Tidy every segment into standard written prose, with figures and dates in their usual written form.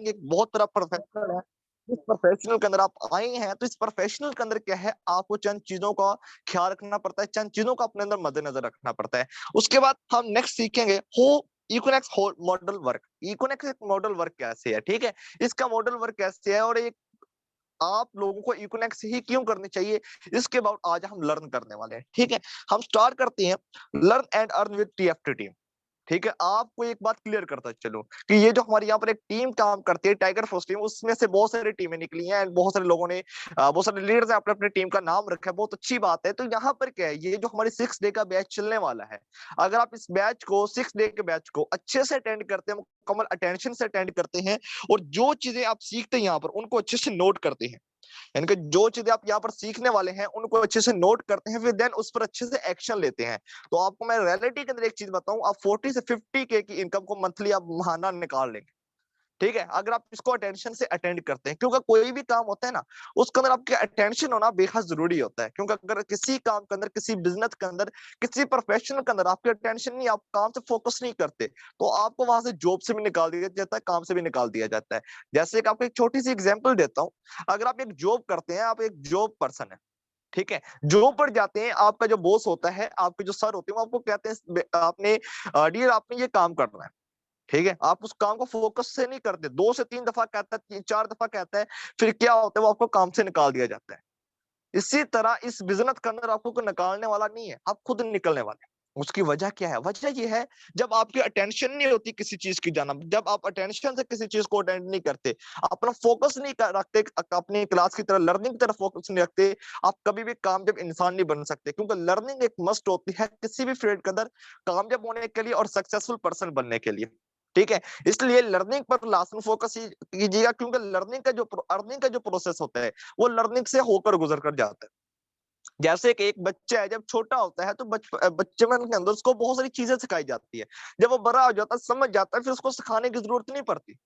एक बहुत बड़ा प्रोफेशनल है। इस प्रोफेशनल के अंदर आप आए हैं, तो इस प्रोफेशनल के अंदर क्या है, आपको चंद चीजों का ख्याल रखना पड़ता है, चंद चीजों का अपने अंदर मद्देनजर रखना पड़ता है। उसके बाद हम नेक्स्ट सीखेंगे हो इकोनेक्स मॉडल वर्क। इकोनेक्स एक मॉडल वर्क कैसे है, ठीक है, इसका मॉडल वर्क कैसे है, और एक आप लोगों को इकोनेक्स ही क्यों करनी चाहिए, इसके अबाउट आज हम लर्न करने वाले हैं। ठीक है, हम स्टार्ट करते हैं learn and earn with TFT team. ठीक है, आपको एक बात क्लियर करता चलो कि ये जो हमारे यहाँ पर एक टीम काम करती है, टाइगर फोर्स टीम, उसमें से बहुत सारी टीमें निकली हैं एंड बहुत सारे लोगों ने बहुत सारे लीडर्स ने अपने अपने टीम का नाम रखा है, बहुत अच्छी बात है। तो यहाँ पर क्या है, ये जो हमारी 6 डे का बैच चलने वाला है, अगर आप इस बैच को 6 डे के बैच को अच्छे से अटेंड करते हैं, मुकम्मल अटेंशन से अटेंड करते हैं, और जो चीजें आप सीखते हैं यहाँ पर उनको अच्छे से नोट करते हैं, यानी कि जो चीजें आप यहाँ पर सीखने वाले हैं उनको अच्छे से नोट करते हैं, फिर देन उस पर अच्छे से एक्शन लेते हैं। तो आपको मैं रियलिटी के अंदर एक चीज बताऊं, आप 40 से 50 के की इनकम को मंथली आप महाना निकाल लेंगे। ठीक है, अगर आप इसको अटेंशन से अटेंड करते हैं, क्योंकि कोई भी काम होता है ना, उसके अंदर आपके अटेंशन होना बेहद जरूरी होता है। क्योंकि अगर किसी काम के अंदर, किसी बिजनेस के अंदर, किसी प्रोफेशनल के अंदर आपकी अटेंशन नहीं, आप काम से फोकस नहीं करते, तो आपको वहां से जॉब से भी निकाल दिया जाता है, काम से भी निकाल दिया जाता है। जैसे कि आपको एक छोटी सी एग्जाम्पल देता हूँ, अगर आप एक जॉब करते हैं, आप एक जॉब पर्सन है, ठीक है, जॉब पर जाते हैं, आपका जो बॉस होता है, आपके जो सर होते हैं, वो आपको कहते हैं आपने डियर आपने ये काम करना है, ठीक है, आप उस काम को फोकस से नहीं करते, 2 से 3 दफा कहता है, 4 दफा कहता है, फिर क्या होता है, वो आपको काम से निकाल दिया जाता है। इसी तरह इस बिजनेस के अंदर आपको कोई निकालने वाला नहीं है, आप खुद निकलने वाले हैं। उसकी वजह क्या है, वजह ये है, जब आपकी अटेंशन नहीं होती किसी चीज की जाना, जब आप अटेंशन से किसी चीज को अटेंड नहीं करते, अपना फोकस नहीं रखते, अपनी क्लास की तरह लर्निंग की तरफ फोकस नहीं रखते, आप कभी भी कामयाब इंसान नहीं बन सकते। क्योंकि लर्निंग एक मस्ट होती है किसी भी फील्ड के अंदर कामयाब होने के लिए और सक्सेसफुल पर्सन बनने के लिए। ठीक है, इसलिए लर्निंग पर लाजमी फोकस ही कीजिएगा, क्योंकि लर्निंग का जो अर्निंग का जो प्रोसेस होता है, वो लर्निंग से होकर गुजर कर जाता है। जैसे कि एक बच्चा है, जब छोटा होता है तो बचपन के अंदर उसको बहुत सारी चीजें सिखाई जाती है, जब वो बड़ा हो जाता है, समझ जाता है, फिर उसको सिखाने की जरूरत नहीं पड़ती।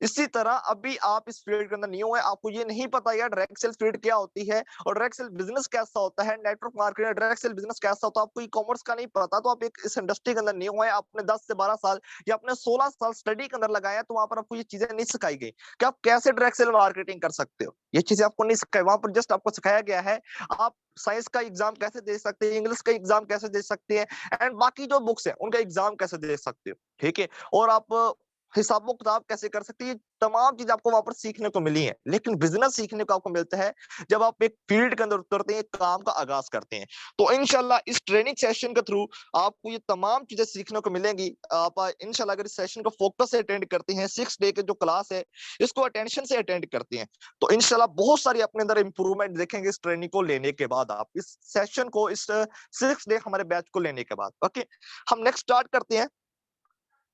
इसी तरह अभी आप इस फील्ड के अंदर न्यू है, आपको ये नहीं पता यार डायरेक्ट सेल फील्ड क्या होती है और डायरेक्ट सेल बिजनेस कैसा होता है, network marketing direct sale business कैसा होता है, आपको ई कॉमर्स का नहीं पता, तो आप एक इस इंडस्ट्री के अंदर न्यू है, आपने 10 से 12 साल या आपने 16 साल स्टडी के अंदर लगाया, तो वहां पर आपको ये चीजें नहीं सिखाई गई कि आप कैसे डायरेक्ट सेल मार्केटिंग कर सकते हो। ये चीजें आपको नहीं सिखाई, वहां पर जस्ट आपको सिखाया गया है आप साइंस का एग्जाम कैसे दे सकते हैं, इंग्लिश का एग्जाम कैसे दे सकते हैं, एंड बाकी जो बुक्स है उनका एग्जाम कैसे दे सकते हो। ठीक है, और आप हिसाबो किताब कैसे कर सकते हैं, ये तमाम चीज आपको वहां पर सीखने को मिली है। लेकिन बिजनेस सीखने को आपको मिलता है जब आप एक फील्ड के अंदर उतरते हैं, काम का आगाज करते हैं। तो इंशाल्लाह इस ट्रेनिंग सेशन के थ्रू आपको ये तमाम चीजें सीखने को मिलेंगी। आप इंशाल्लाह अगर इस सेशन को फोकस से अटेंड करते हैं, 6 डे के जो क्लास है इसको अटेंशन से अटेंड करते हैं, तो इंशाल्लाह बहुत सारी अपने अंदर इंप्रूवमेंट देखेंगे इस ट्रेनिंग को लेने के बाद, आप इस सेशन को, इस 6 डे हमारे बैच को लेने के बाद। ओके, हम नेक्स्ट स्टार्ट करते हैं।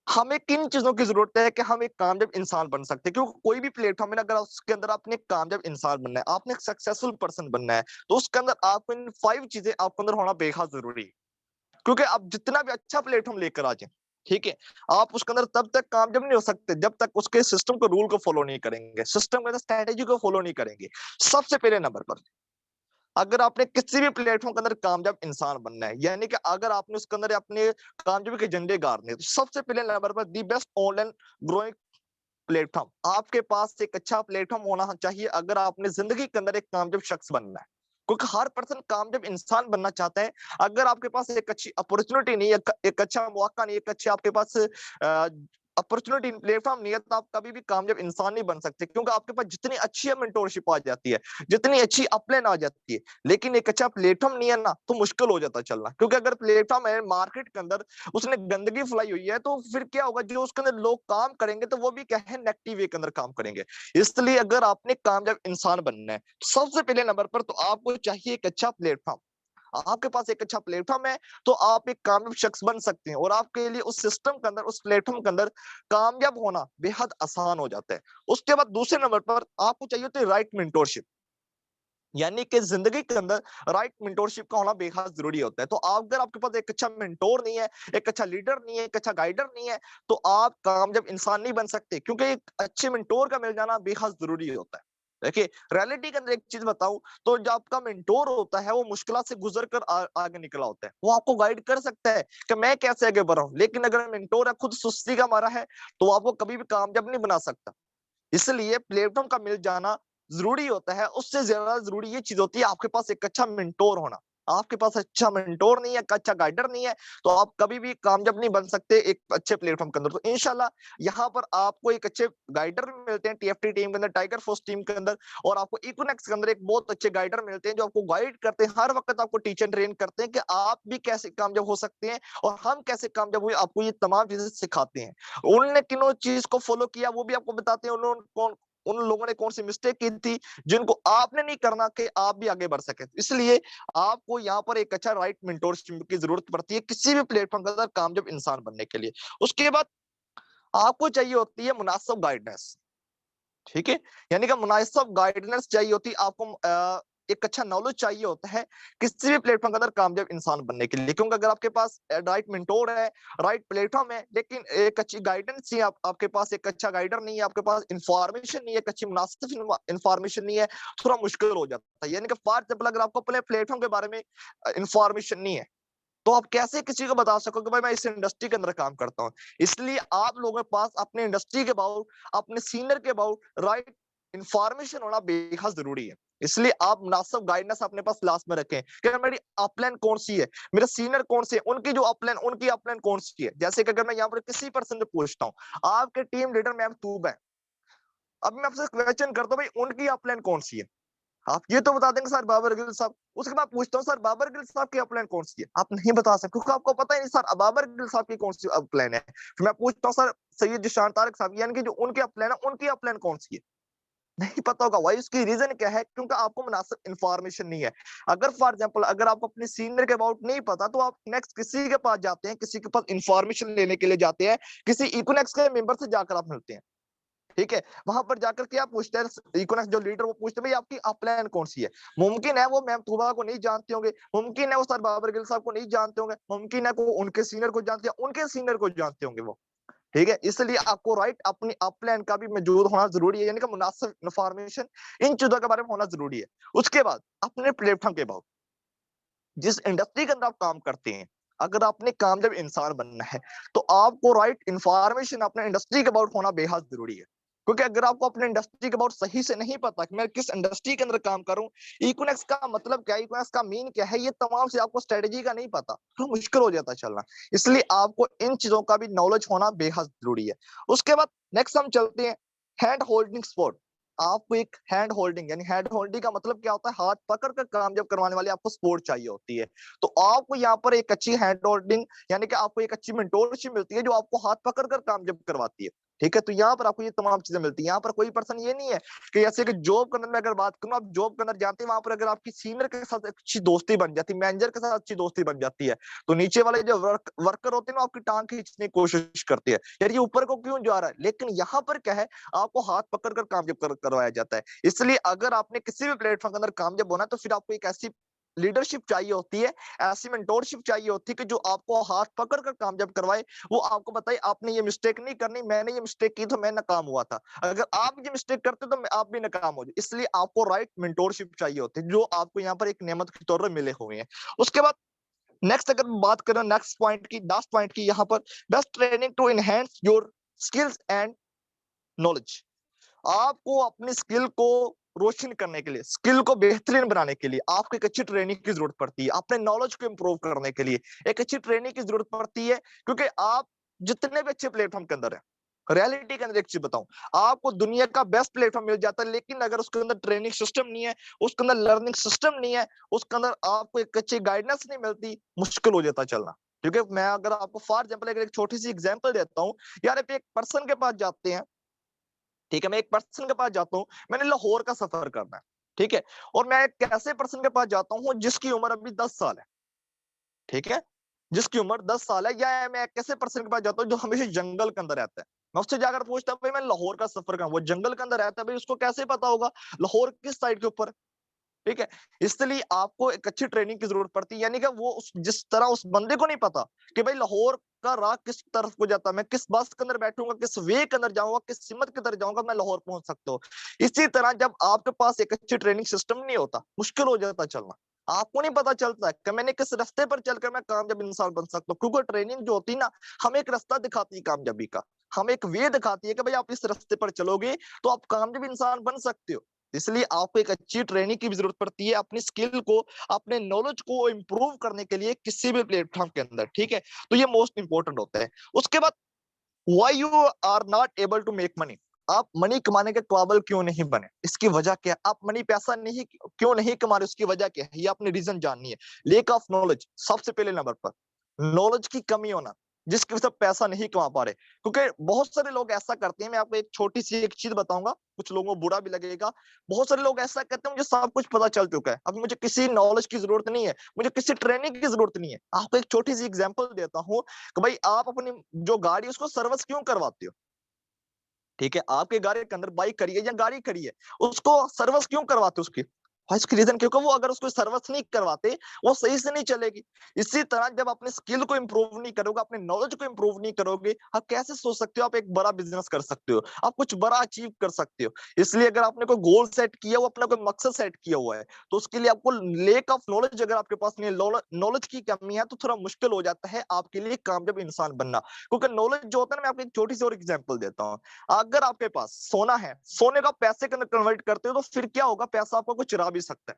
हमें किन चीजों की जरूरत है कि हम एक कामयाब इंसान बन सकते हैं, क्योंकि कोई भी प्लेटफॉर्म है ना, अगर उसके अंदर आपने एक कामयाब इंसान बनना है, आपने एक सक्सेसफुल पर्सन बनना है, तो उसके अंदर आपको इन 5 चीजें आपके अंदर होना बेहद जरूरी है। क्योंकि आप जितना भी अच्छा प्लेटफॉर्म लेकर आ जाए, ठीक है, आप उसके अंदर तब तक कामयाब नहीं हो सकते जब तक उसके सिस्टम को, रूल को फॉलो नहीं करेंगे, सिस्टम के अंदर स्ट्रेटेजी को फॉलो नहीं करेंगे। सबसे पहले नंबर पर, अगर आपने किसी भी प्लेटफॉर्म के अंदर कामयाब इंसान बनना है, यानी कि अगर आपने उसके अंदर अपने कामयाबी के झंडे गाड़ने हैं, तो सबसे पहले नंबर पर the best online growing platform, आपके पास एक अच्छा प्लेटफॉर्म होना चाहिए अगर आपने जिंदगी के अंदर एक कामयाब शख्स बनना है। क्योंकि हर पर्सन कामयाब इंसान बनना चाहता है। अगर आपके पास एक अच्छी अपॉर्चुनिटी नहीं है, एक अच्छा मौका नहीं है, एक अच्छे आपके पास अपॉर्चुनिटी प्लेटफॉर्म नहीं है, तो आप कभी भी कामयाब इंसान नहीं बन सकते। क्योंकि आपके पास जितनी अच्छी मेंटोरशिप आ जाती है, जितनी अच्छी अपलाइन आ जाती है, लेकिन एक अच्छा प्लेटफॉर्म नहीं है ना, तो मुश्किल हो जाता है चलना। क्योंकि अगर प्लेटफॉर्म है मार्केट के अंदर, उसने गंदगी फैलाई हुई है, तो फिर क्या होगा, जो उसके अंदर लोग काम करेंगे तो वो भी क्या है, नेगेटिव वे के अंदर काम करेंगे। इसलिए अगर आपने कामयाब इंसान बनना है, तो सबसे पहले नंबर पर तो आपको चाहिए एक अच्छा प्लेटफॉर्म। आपके पास एक अच्छा प्लेटफॉर्म है तो आप एक कामयाब शख्स बन सकते हैं, और आपके लिए उस सिस्टम के अंदर, उस प्लेटफॉर्म के अंदर कामयाब होना बेहद आसान हो जाता है। उसके बाद दूसरे नंबर पर आपको चाहिए होती है राइट मेंटोरशिप, यानी कि जिंदगी के अंदर राइट मेंटोरशिप का होना बेहद जरूरी होता है। तो अगर आपके पास एक अच्छा मेंटोर नहीं है, एक अच्छा लीडर नहीं है, एक अच्छा गाइडर नहीं है, तो आप कामयाब इंसान नहीं बन सकते। क्योंकि एक अच्छे मेंटोर का मिल जाना बेहद जरूरी होता है। देखिए, रियलिटी के अंदर एक चीज बताऊं, तो जो आपका मेंटोर होता है वो मुश्किल से गुजर कर आगे निकला होता है, वो आपको गाइड कर सकता है कि मैं कैसे आगे बढ़ा हूं। लेकिन अगर मेंटोर है खुद सुस्ती का मारा है, तो वो आपको कभी भी कामयाब नहीं बना सकता। इसलिए प्लेटफॉर्म का मिल जाना जरूरी होता है। उससे ज्यादा जरूरी ये चीज होती है आपके पास एक अच्छा मेंटोर होना। आपके पास अच्छा मेंटोर नहीं है, अच्छा गाइडर नहीं है, तो आप कभी भी कामयाब नहीं बन सकते एक अच्छे प्लेटफॉर्म के अंदर। तो इंशाल्लाह यहाँ पर आपको एक अच्छे गाइडर मिलते हैं टीएफटी टीम के अंदर, टाइगर फोर्स टीम के अंदर, और आपको इकोनेक्स के अंदर एक बहुत अच्छे गाइडर मिलते हैं जो आपको गाइड करते हैं, हर वक्त आपको टीच एंड ट्रेन करते हैं कि आप भी कैसे कामयाब हो सकते हैं और हम कैसे कामयाब हुए, आपको ये तमाम चीजें सिखाते हैं। उनने किन चीज को फॉलो किया वो भी आपको बताते हैं, उन्होंने कौन उन लोगों ने कौन सी मिस्टेक की थी जिनको आपने नहीं करना कि आप भी आगे बढ़ सके। इसलिए आपको यहाँ पर एक अच्छा राइट मेंटोरशिप की जरूरत पड़ती है किसी भी प्लेटफॉर्म के अंदर कामयाब इंसान बनने के लिए। उसके बाद आपको चाहिए होती है मुनासिब गाइडेंस। ठीक है, यानी कि मुनासिब गाइडेंस चाहिए होती है आपको। एक अच्छा नॉलेज चाहिए होता है किसी भी प्लेटफॉर्म के अंदर कामयाब इंसान बनने के लिए। क्योंकि अगर आपके पास राइट मेंटोर है, राइट प्लेटफॉर्म है, लेकिन एक अच्छी गाइडेंस नहीं है, आपके पास एक अच्छा गाइडर नहीं है, आपके पास इंफॉर्मेशन नहीं है, एक अच्छी मुनासिब इंफॉर्मेशन नहीं है, थोड़ा मुश्किल हो जाता है। यानी कि फॉर एग्जाम्पल अगर आपको अपने प्लेटफॉर्म के बारे में इंफॉर्मेशन नहीं है, तो आप कैसे किसी को बता सकोगे भाई मैं इस इंडस्ट्री के अंदर काम करता हूँ। इसलिए आप लोगों के पास अपने इंडस्ट्री के अबाउट, अपने सीनियर के अबाउट राइट इंफॉर्मेशन होना बेहद जरूरी है। इसलिए आप मुनासिब गाइडेंस अपने पास लास्ट में रखें कि मेरी अपलाइन कौन सी है, मेरे सीनियर कौन से है, उनकी अपलाइन कौन सी है। जैसे कि अगर मैं यहाँ पर किसी पर्सन से पूछता हूँ, आपके टीम लीडर मैम तूब है, अब मैं आपसे क्वेश्चन करता हूँ भाई उनकी अपलाइन कौन सी है, आप ये तो बता देंगे सर बाबर गिल साहब। उसके बाद पूछता हूँ सर बाबर गिल साहब की अपलाइन कौन सी है, आप नहीं बता सकते क्योंकि आपको पता ही नहीं सर बाबर गिल साहब की कौन सी अपलाइन है। फिर मैं पूछता हूँ सर सैयद जिशान तारिक साहब, यानी कि जो उनकी अपलाइन है उनकी अपलाइन कौन सी है, नहीं पता होगा। भाई उसकी रीजन क्या है, क्योंकि आपको मुनासिब इंफॉर्मेशन नहीं है। अगर फॉर एग्जांपल अगर आपको अपने सीनियर के अबाउट नहीं पता, तो आप नेक्स्ट किसी के पास जाते हैं, किसी के पास इंफॉर्मेशन लेने के लिए जाते हैं, किसी इकोनेक्स के मेंबर से जाकर आप मिलते हैं। ठीक है, वहां पर जाकर क्या पूछते हैं इकोनॉमिक्स जो लीडर, वो पूछते हैं भाई आपकी अपलाइन कौन सी है। मुमकिन है वो मैम तूबा को नहीं जानते होंगे, मुमकिन है वो सर बाबर गिल साहब को नहीं जानते होंगे, मुमकिन है वो उनके सीनियर को जानते हैं, उनके सीनियर को जानते होंगे वो। ठीक है, इसलिए आपको राइट अपनी अपलाइन का भी मौजूद होना जरूरी है, यानी कि मुनासिब इंफॉर्मेशन इन चीजों के बारे में होना जरूरी है। उसके बाद अपने प्लेटफॉर्म के बाद जिस इंडस्ट्री के अंदर आप काम करते हैं, अगर आपने कामयाब इंसान बनना है, तो आपको राइट इंफॉर्मेशन अपने इंडस्ट्री के अबाउट होना बेहद जरूरी है। क्योंकि अगर आपको अपने इंडस्ट्री के अबाउट सही से नहीं पता कि मैं किस इंडस्ट्री के अंदर काम करूं, इकोनॉमिक्स का मतलब क्या है, इकोनॉमिक्स का मीन क्या है, ये तमाम से आपको स्ट्रेटेजी का नहीं पता, तो मुश्किल हो जाता है चलना। इसलिए आपको इन चीजों का भी नॉलेज होना बेहद जरूरी है। उसके बाद नेक्स्ट हम चलते हैं हैंड होल्डिंग स्पोर्ट। आपको एक हैंड होल्डिंग, यानी हैंड होल्डिंग का मतलब क्या होता है, हाथ पकड़ कर काम जब करवाने वाली आपको सपोर्ट चाहिए होती है। तो आपको यहाँ पर एक अच्छी हैंड होल्डिंग, यानी कि आपको एक अच्छी मेंटोरशिप मिलती है जो आपको हाथ पकड़ कर काम जब करवाती है। ठीक है, तो यहाँ पर आपको ये तमाम चीजें मिलती है। यहाँ पर कोई पर्सन ये नहीं है कि जैसे कि जॉब के अंदर मैं अगर बात करूँ, आप जॉब के अंदर जाते हैं, वहां पर अगर आपकी सीनियर के साथ अच्छी दोस्ती बन जाती है, मैनेजर के साथ अच्छी दोस्ती बन जाती है, तो नीचे वाले जो वर्कर होते हैं ना, आपकी टांग खींचने की कोशिश करते हैं, यार ये ऊपर को क्यों जा रहा है। लेकिन यहाँ पर क्या है, आपको हाथ पकड़ कर कामयाब करवाया जाता है। इसलिए अगर आपने किसी भी प्लेटफॉर्म के अंदर कामयाब होना है, तो फिर आपको एक ऐसी लीडरशिप चाहिए होती है, ऐसी मेंटोरशिप चाहिए होती है कि जो आपको हाथ पकड़ कर कामयाब करवाए। वो आपको बताए आपने ये मिस्टेक नहीं करनी, मैंने ये मिस्टेक की तो मैं नाकाम हुआ था, अगर आप ये मिस्टेक करते तो आप भी नाकाम हो जाए। इसलिए आपको राइट मेंटोरशिप चाहिए होती है जो आपको यहाँ पर एक नेमत के तौर पर मिले हुए हैं। उसके बाद नेक्स्ट अगर बात करें नेक्स्ट पॉइंट की, लास्ट पॉइंट की, यहाँ पर best training to enhance your skills and knowledge. आपको अपनी स्किल को रोशन करने के लिए, स्किल को बेहतरीन बनाने के लिए आपको एक अच्छी ट्रेनिंग की जरूरत पड़ती है। अपने नॉलेज को इंप्रूव करने के लिए एक अच्छी ट्रेनिंग की जरूरत पड़ती है। क्योंकि आप जितने भी अच्छे प्लेटफॉर्म के अंदर है, रियलिटी के अंदर एक चीज बताऊं, आपको दुनिया का बेस्ट प्लेटफॉर्म मिल जाता है, लेकिन अगर उसके अंदर ट्रेनिंग सिस्टम नहीं है, उसके अंदर लर्निंग सिस्टम नहीं है, उसके अंदर आपको एक अच्छी गाइडेंस नहीं मिलती, मुश्किल हो जाता है चलना। क्योंकि मैं अगर आपको फॉर एग्जाम्पल अगर एक छोटी सी एग्जाम्पल देता हूँ, यार आप एक पर्सन के पास जाते हैं, ठीक है, मैं एक पर्सन के पास जाता हूँ, मैंने लाहौर का सफर करना है, ठीक है, और मैं एक ऐसे पर्सन के पास जाता हूँ जिसकी उम्र अभी 10 साल है, ठीक है, जिसकी उम्र 10 साल है, या मैं एक ऐसे पर्सन के पास जाता हूँ जो हमेशा जंगल के अंदर रहता है। मैं उससे जाकर पूछता हूँ भाई मैं लाहौर का सफर करूँ, वो जंगल के अंदर रहता है, भाई उसको कैसे पता होगा लाहौर किस साइड के ऊपर। ठीक है, इसलिए आपको एक अच्छी ट्रेनिंग की जरूरत पड़ती है। यानी कि वो जिस तरह उस बंदे को नहीं पता कि भाई लाहौर का राह किस तरफ को जाता है, मैं किस बस के अंदर बैठूंगा, किस वे के अंदर जाऊंगा, किस सिमत के अंदर जाऊंगा, मैं लाहौर पहुंच सकता हूँ। इसी तरह जब आपके पास एक अच्छी ट्रेनिंग सिस्टम नहीं होता, मुश्किल हो जाता चलना। आपको नहीं पता चलता है कि मैंने किस रास्ते पर चलकर मैं कामयाब इंसान बन सकता हूँ, क्योंकि ट्रेनिंग जो होती है ना, हमें एक रास्ता दिखाती है कामयाबी का, हमें एक वे दिखाती है कि भाई आप इस रास्ते पर चलोगे तो आप कामयाब इंसान बन सकते हो। इसलिए आपको एक अच्छी ट्रेनिंग की भी जरूरत पड़ती है अपनी स्किल को, अपने नॉलेज को इम्प्रूव करने के लिए किसी भी प्लेटफॉर्म के अंदर, ठीक है। तो ये मोस्ट इंपॉर्टेंट होता है। उसके बाद why you are not able to make money, आप मनी कमाने के काबिल क्यों नहीं बने, इसकी वजह क्या है, आप मनी पैसा नहीं क्यों नहीं कमा रहे, उसकी वजह क्या है, ये आपने रीजन जाननी है। लेक ऑफ नॉलेज, सबसे पहले नंबर पर नॉलेज की कमी होना, जिसकी वजह से पैसा नहीं कमा पा रहे। क्योंकि बहुत सारे लोग ऐसा करते हैं, मैं आपको एक छोटी सी एक चीज बताऊंगा, कुछ लोगों को बुरा भी लगेगा। बहुत सारे लोग ऐसा करते हैं मुझे सब कुछ पता चल चुका है, अब मुझे किसी नॉलेज की जरूरत नहीं है, मुझे किसी ट्रेनिंग की जरूरत नहीं है। आपको एक छोटी सी एग्जांपल देता हूँ कि भाई आप अपनी जो गाड़ी है उसको सर्विस क्यों करवाते हो, ठीक है। आपके गाड़ी के अंदर बाइक खड़ी है या गाड़ी खड़ी है, उसको सर्विस क्यों करवाते हो उसकी, और इसकी रीजन क्योंकि वो अगर उसको सर्विस नहीं करवाते वो सही से नहीं चलेगी। इसी तरह जब अपने स्किल को इंप्रूव नहीं करोगे, अपने नॉलेज को इंप्रूव नहीं करोगे, आप कैसे सोच सकते हो आप एक बड़ा बिजनेस कर सकते हो, आप कुछ बड़ा अचीव कर सकते हो। इसलिए अगर आपने कोई गोल सेट किया हुआ, अपना कोई मकसद सेट किया हुआ है, तो उसके लिए आपको लेक ऑफ नॉलेज अगर आपके पास नहीं है, नॉलेज की कमी है, तो थोड़ा मुश्किल हो जाता है आपके लिए कामयाब इंसान बनना। क्योंकि नॉलेज जो होता है ना, मैं आपको एक छोटी सी और एग्जांपल देता हूँ। अगर आपके पास सोना है, सोने का पैसे के अंदर कन्वर्ट करते हो तो फिर क्या होगा, पैसा आपका कुछ चुरा भी सकता है।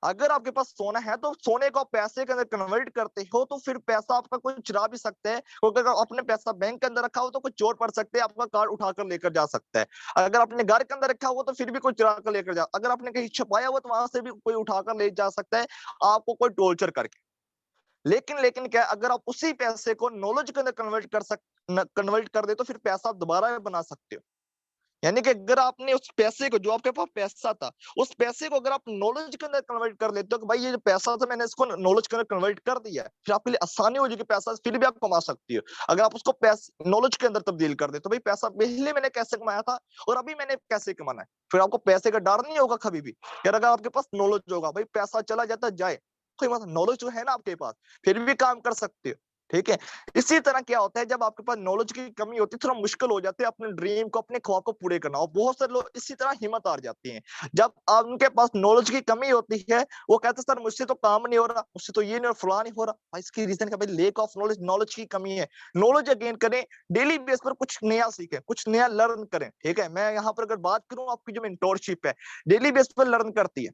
अगर आपके पास सोना है तो सोने को पैसे के अंदर कन्वर्ट करते हो तो फिर पैसा आपका कोई चुरा भी सकता है, क्योंकि अगर आपने पैसा बैंक के अंदर रखा हो तो कोई चोर पड़ सकते हैं, आपका कार्ड उठाकर लेकर जा सकता है। अगर आपने घर के अंदर रखा हो तो फिर भी कोई चुरा कर लेकर जा, अगर आपने कहीं छुपाया हुआ तो वहां से भी कोई उठाकर ले जा सकता है, आपको कोई टॉर्चर करके। लेकिन लेकिन क्या है, अगर आप उसी पैसे को नॉलेज के अंदर कन्वर्ट कर दे तो फिर पैसा आप दोबारा बना सकते हो। यानी कि अगर आपने उस पैसे को, जो आपके पास पैसा था, उस पैसे को अगर आप नॉलेज के अंदर कन्वर्ट कर लेते हो कि भाई ये जो पैसा था मैंने इसको नॉलेज के अंदर कन्वर्ट कर दिया है, फिर आपके लिए आसानी हो जाएगी, पैसा फिर भी आप कमा सकती हो। अगर आप उसको पैसे नॉलेज के अंदर तब्दील कर दे तो भाई पैसा पहले मैंने कैसे कमाया था और अभी मैंने कैसे कमाना है, फिर आपको पैसे का डर नहीं होगा कभी भी। यार अगर आपके पास नॉलेज होगा, भाई पैसा चला जाता जाए, कोई मतलब नॉलेज जो है ना आपके पास, फिर भी काम कर सकते हो, ठीक है। इसी तरह क्या होता है, जब आपके पास नॉलेज की कमी होती है, थोड़ा मुश्किल हो जाती है अपने ड्रीम को, अपने ख्वाब को पूरे करना, और बहुत सारे लोग इसी तरह हिम्मत हार जाते हैं जब उनके पास नॉलेज की कमी होती है। वो कहते हैं सर मुझसे तो काम नहीं हो रहा, मुझसे तो ये नहीं और फलां नहीं हो रहा। भाई इसकी रीजन क्या, भाई लेक ऑफ नॉलेज, नॉलेज की कमी है। नॉलेज गेन करें, डेली बेस पर कुछ नया सीखें, कुछ नया लर्न करें, ठीक है। मैं यहाँ पर अगर बात करूं, आपकी जो मेंटोरशिप है डेली बेस पर लर्न करती है,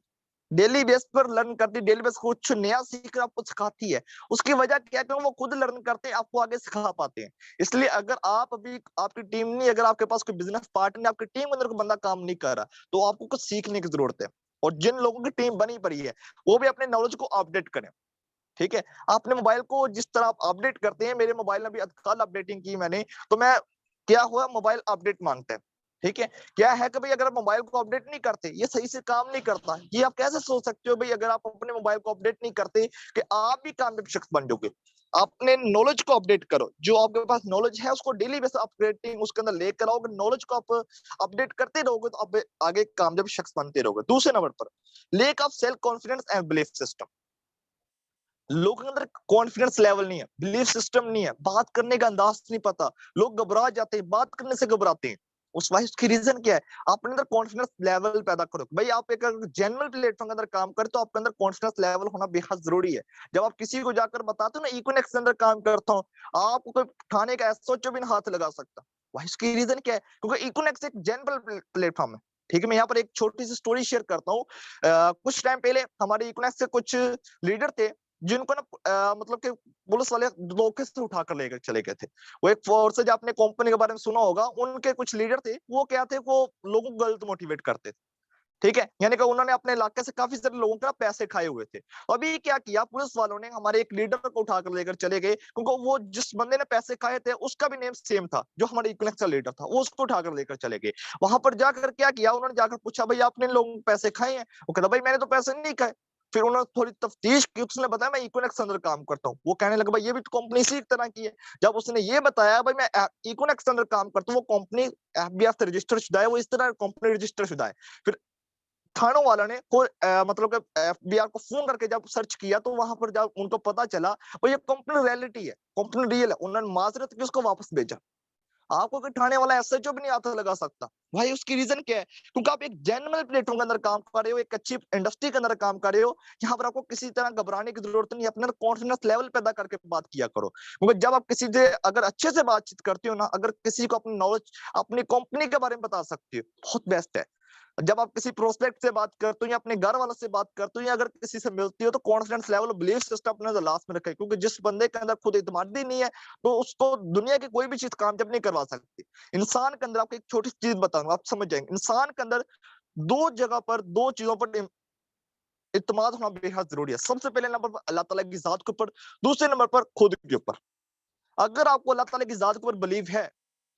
डेली बेस पर लर्न करती है, डेली बेस कुछ नया सीख आपको सिखाती है। उसकी वजह क्या है, क्योंकि वो खुद लर्न करते हैं, आपको आगे सिखा पाते हैं। इसलिए अगर आप अभी आपकी टीम नहीं, अगर आपके पास कोई बिजनेस पार्टनर, आपकी टीम के अंदर कोई बंदा काम नहीं कर रहा, तो आपको कुछ सीखने की जरूरत है। और जिन लोगों की टीम बनी पड़ी है वो भी अपने नॉलेज को अपडेट करें, ठीक है। अपने मोबाइल को जिस तरह आप अपडेट करते हैं, मेरे मोबाइल में भी कल अपडेटिंग की मैंने, तो मैं क्या हुआ, मोबाइल अपडेट मांगता है, ठीक है। क्या है कि भाई अगर आप मोबाइल को अपडेट नहीं करते, ये सही से काम नहीं करता। ये आप कैसे सोच सकते हो भाई, अगर आप अपने मोबाइल को अपडेट नहीं करते कि आप भी कामयाब शख्स बन जाओगे। अपने नॉलेज को अपडेट करो, जो आपके पास नॉलेज है उसको डेली बेस अपडेटिंग उसके अंदर लेकर आओगे, नॉलेज को आप अपडेट करते रहोगे तो आप आगे कामयाब शख्स बनते रहोगे। दूसरे नंबर पर lake of self confidence and belief system, लोगों के अंदर कॉन्फिडेंस लेवल नहीं है, बिलीफ सिस्टम नहीं है, बात करने का अंदाज नहीं पता, लोग घबरा जाते हैं, बात करने से घबराते हैं। उस वाइज उसकी रीजन क्या है, अपने अंदर कॉन्फिडेंस लेवल पैदा करो। भाई आप एक जेन्युइन प्लेटफॉर्म के अंदर काम करते तो आपके अंदर कॉन्फिडेंस लेवल होना बेहद जरूरी है। जब आप किसी को जाकर बताते हो ना इक्विनेक्स के अंदर काम करता हूँ, आपको कोई ठाने का एसओच भी हाथ लगा सकता। भाई इसकी रीजन क्या है, क्योंकि इक्विनेक्स एक जेन्युइन प्लेटफॉर्म है, ठीक है। मैं यहाँ पर एक छोटी सी स्टोरी शेयर करता हूँ। कुछ टाइम पहले हमारे इक्विनेक्स से कुछ लीडर थे जिनको ना मतलब कि पुलिस वाले धोखे से उठाकर लेकर चले गए थे। वो एक फोर्स है, जो आपने कंपनी के बारे में सुना होगा, उनके कुछ लीडर थे, वो क्या थे, वो लोगों को गलत मोटिवेट करते थे, ठीक है। यानी कि उन्होंने अपने इलाके से काफी सारे लोगों का पैसे खाए हुए थे। अभी क्या किया, पुलिस वालों ने हमारे एक लीडर को उठाकर लेकर चले गए, क्योंकि वो जिस बंदे ने पैसे खाए थे उसका भी नेम सेम था, जो हमारे इक्विनेक्स का लीडर था, वो उसको उठाकर लेकर चले गए। वहां पर जाकर क्या किया, उन्होंने जाकर पूछा भाई आपने इन लोगों को पैसे खाए हैं, वो कहता भाई मैंने तो पैसे नहीं खाए। फिर उन्होंने थोड़ी तफ्तीश की, उसने बताया मैं इक्विनेक्स अंदर काम करता हूँ। वो कहने लगा भाई ये भी तो कंपनी इसी तरह की है। जब उसने ये बताया भाई मैं इक्विनेक्स अंदर काम करता हूँ, वो कंपनी एफबीआई से रजिस्टर शुदा है, वो इस तरह कंपनी रजिस्टर शुदा है। फिर थानों वालों ने कोई मतलब कि एफबीआई को फोन करके जब सर्च किया तो वहां पर जब उनको पता चला वो ये कंपनी रियलिटी है, कंपनी रियल है, उन्होंने माजरत की उसको वापस भेजा। आपको कोई ठाणे वाला एसएचओ भी नहीं हाथ लगा सकता। भाई उसकी रीजन क्या है? क्योंकि आप एक जेन्युइन प्लेटफॉर्म के अंदर काम कर रहे हो, एक अच्छी इंडस्ट्री के अंदर काम कर रहे हो। यहाँ पर आपको किसी तरह घबराने की जरूरत नहीं है। अपने कॉन्फिडेंस लेवल पैदा करके बात किया करो, क्योंकि जब आप किसी से अगर अच्छे से बातचीत करते हो ना, अगर किसी को अपनी नॉलेज, अपनी कंपनी के बारे में बता सकते हो, बहुत बेस्ट है। जब आप किसी प्रोस्पेक्ट से बात करते हो या अपने घर वालों से बात करते हो या अगर किसी से मिलती हो, तो कॉन्फिडेंस लेवल, बिलीफ सिस्टम अपने लास्ट में रखे, क्योंकि जिस बंदे के अंदर खुद इत्मीनान नहीं है, तो उसको दुनिया की कोई भी चीज कामयाब नहीं करवा सकती। इंसान के अंदर आपको एक छोटी सी चीज बताऊंगा, आप समझ जाएंगे। इंसान के अंदर दो जगह पर, दो चीजों पर इत्मीनान होना बेहद जरूरी है। सबसे पहले नंबर पर अल्लाह ताला की जात के ऊपर, दूसरे नंबर पर खुद के ऊपर। अगर आपको अल्लाह ताला की जात के ऊपर बिलीव है,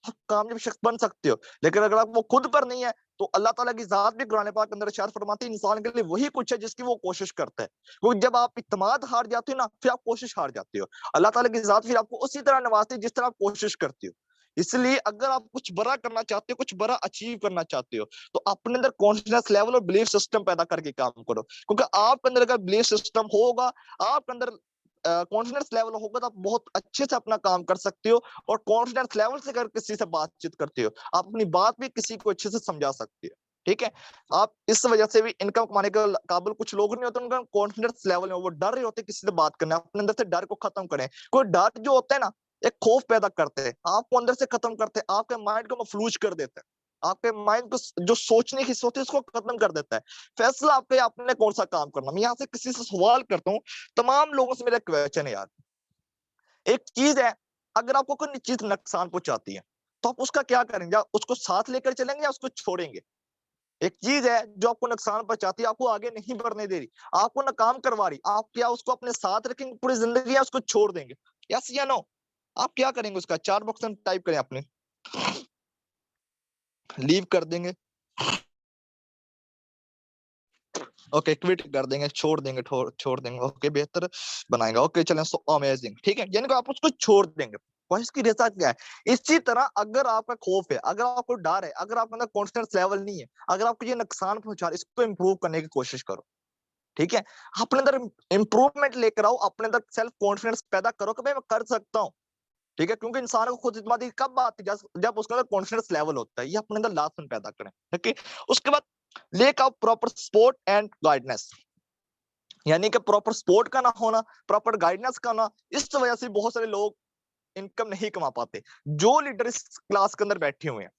आप कामयाब शख्स बन सकते हो। लेकिन अगर आप वो खुद पर नहीं है, तो अल्लाह ताला की जात भी कुरान पाक के अंदर इरशाद फरमाती है, इंसान के लिए वही कुछ है जिसकी वो कोशिश करता है। क्योंकि जब आप इत्मीनान हार जाते हो ना, फिर आप कोशिश हार जाते हो। अल्लाह ताला की जात फिर आपको उसी तरह नवाजती है जिस तरह आप कोशिश करते हो। इसलिए अगर आप कुछ बड़ा करना चाहते हो, कुछ बड़ा अचीव करना चाहते हो, तो अपने अंदर कॉन्फिडेंस लेवल और बिलीफ सिस्टम पैदा करके काम करो। क्योंकि आपके अंदर अगर बिलीफ सिस्टम होगा, आपके अंदर कॉन्फिडेंस लेवल होगा, तो आप बहुत अच्छे से अपना काम कर सकते हो। और कॉन्फिडेंस लेवल से अगर किसी से बातचीत करते हो, आप अपनी बात भी किसी को अच्छे से समझा सकते हो। ठीक है? आप इस वजह से भी इनकम कमाने के काबिल कुछ लोग नहीं होते, उनका कॉन्फिडेंस लेवल है, वो डर रहे होते किसी से बात करने। अपने अंदर से डर को खत्म करें। कोई डर जो होता है ना, एक खौफ पैदा करते हैं, आपको अंदर से खत्म करते हैं, आपके माइंड को मफलूज कर देते हैं, आपके माइंड को जो सोचने की सोच है उसको खत्म कर देता है। फैसला आपके, आपने कौन सा काम करना। मैं यहाँ से किसी से सवाल करता हूँ, तमाम लोगों से मेरा क्वेश्चन है यार, एक चीज है, अगर आपको कोई चीज नुकसान पहुंचाती है, तो आप उसका क्या करेंगे? आप उसको साथ लेकर चलेंगे या उसको छोड़ेंगे? एक चीज है जो आपको नुकसान पहुंचाती है, आपको आगे नहीं बढ़ने दे रही, आपको नाकाम करवा रही, आप क्या उसको अपने साथ रखेंगे पूरी जिंदगी या उसको छोड़ देंगे? यस या नो? आप क्या करेंगे? उसका चार बॉक्स में टाइप करें आपने। लीव कर देंगे, ओके, क्विट कर देंगे, छोड़ देंगे, छोड़ देंगे, ओके, बेहतर बनाएंगे, ओके, चलें, सो अमेजिंग, ठीक है, यानी कि आप उसको छोड़ देंगे। और इसकी रेसा क्या है? इसी तरह अगर आपका खौफ है, अगर आपको डर है, अगर आपके अंदर कॉन्फिडेंस लेवल नहीं है, अगर आपको ये नुकसान पहुंचा रहा है, इसको इंप्रूव करने की कोशिश करो। ठीक है? अपने अंदर इंप्रूवमेंट लेकर आओ, अपने अंदर सेल्फ कॉन्फिडेंस पैदा करो कि भाई मैं कर सकता हूँ। ठीक है? क्योंकि इंसान को खुद इत्मीनान कब आती है? जब उसके अंदर कॉन्फिडेंस लेवल होता है। ये अपने अंदर लाजमन पैदा करें। ठीक है? उसके बाद lake of proper support and guidance, यानी कि प्रॉपर सपोर्ट का ना होना, प्रॉपर गाइडेंस का ना, इस वजह से बहुत सारे लोग इनकम नहीं कमा पाते। जो लीडर इस क्लास के अंदर बैठे हुए हैं,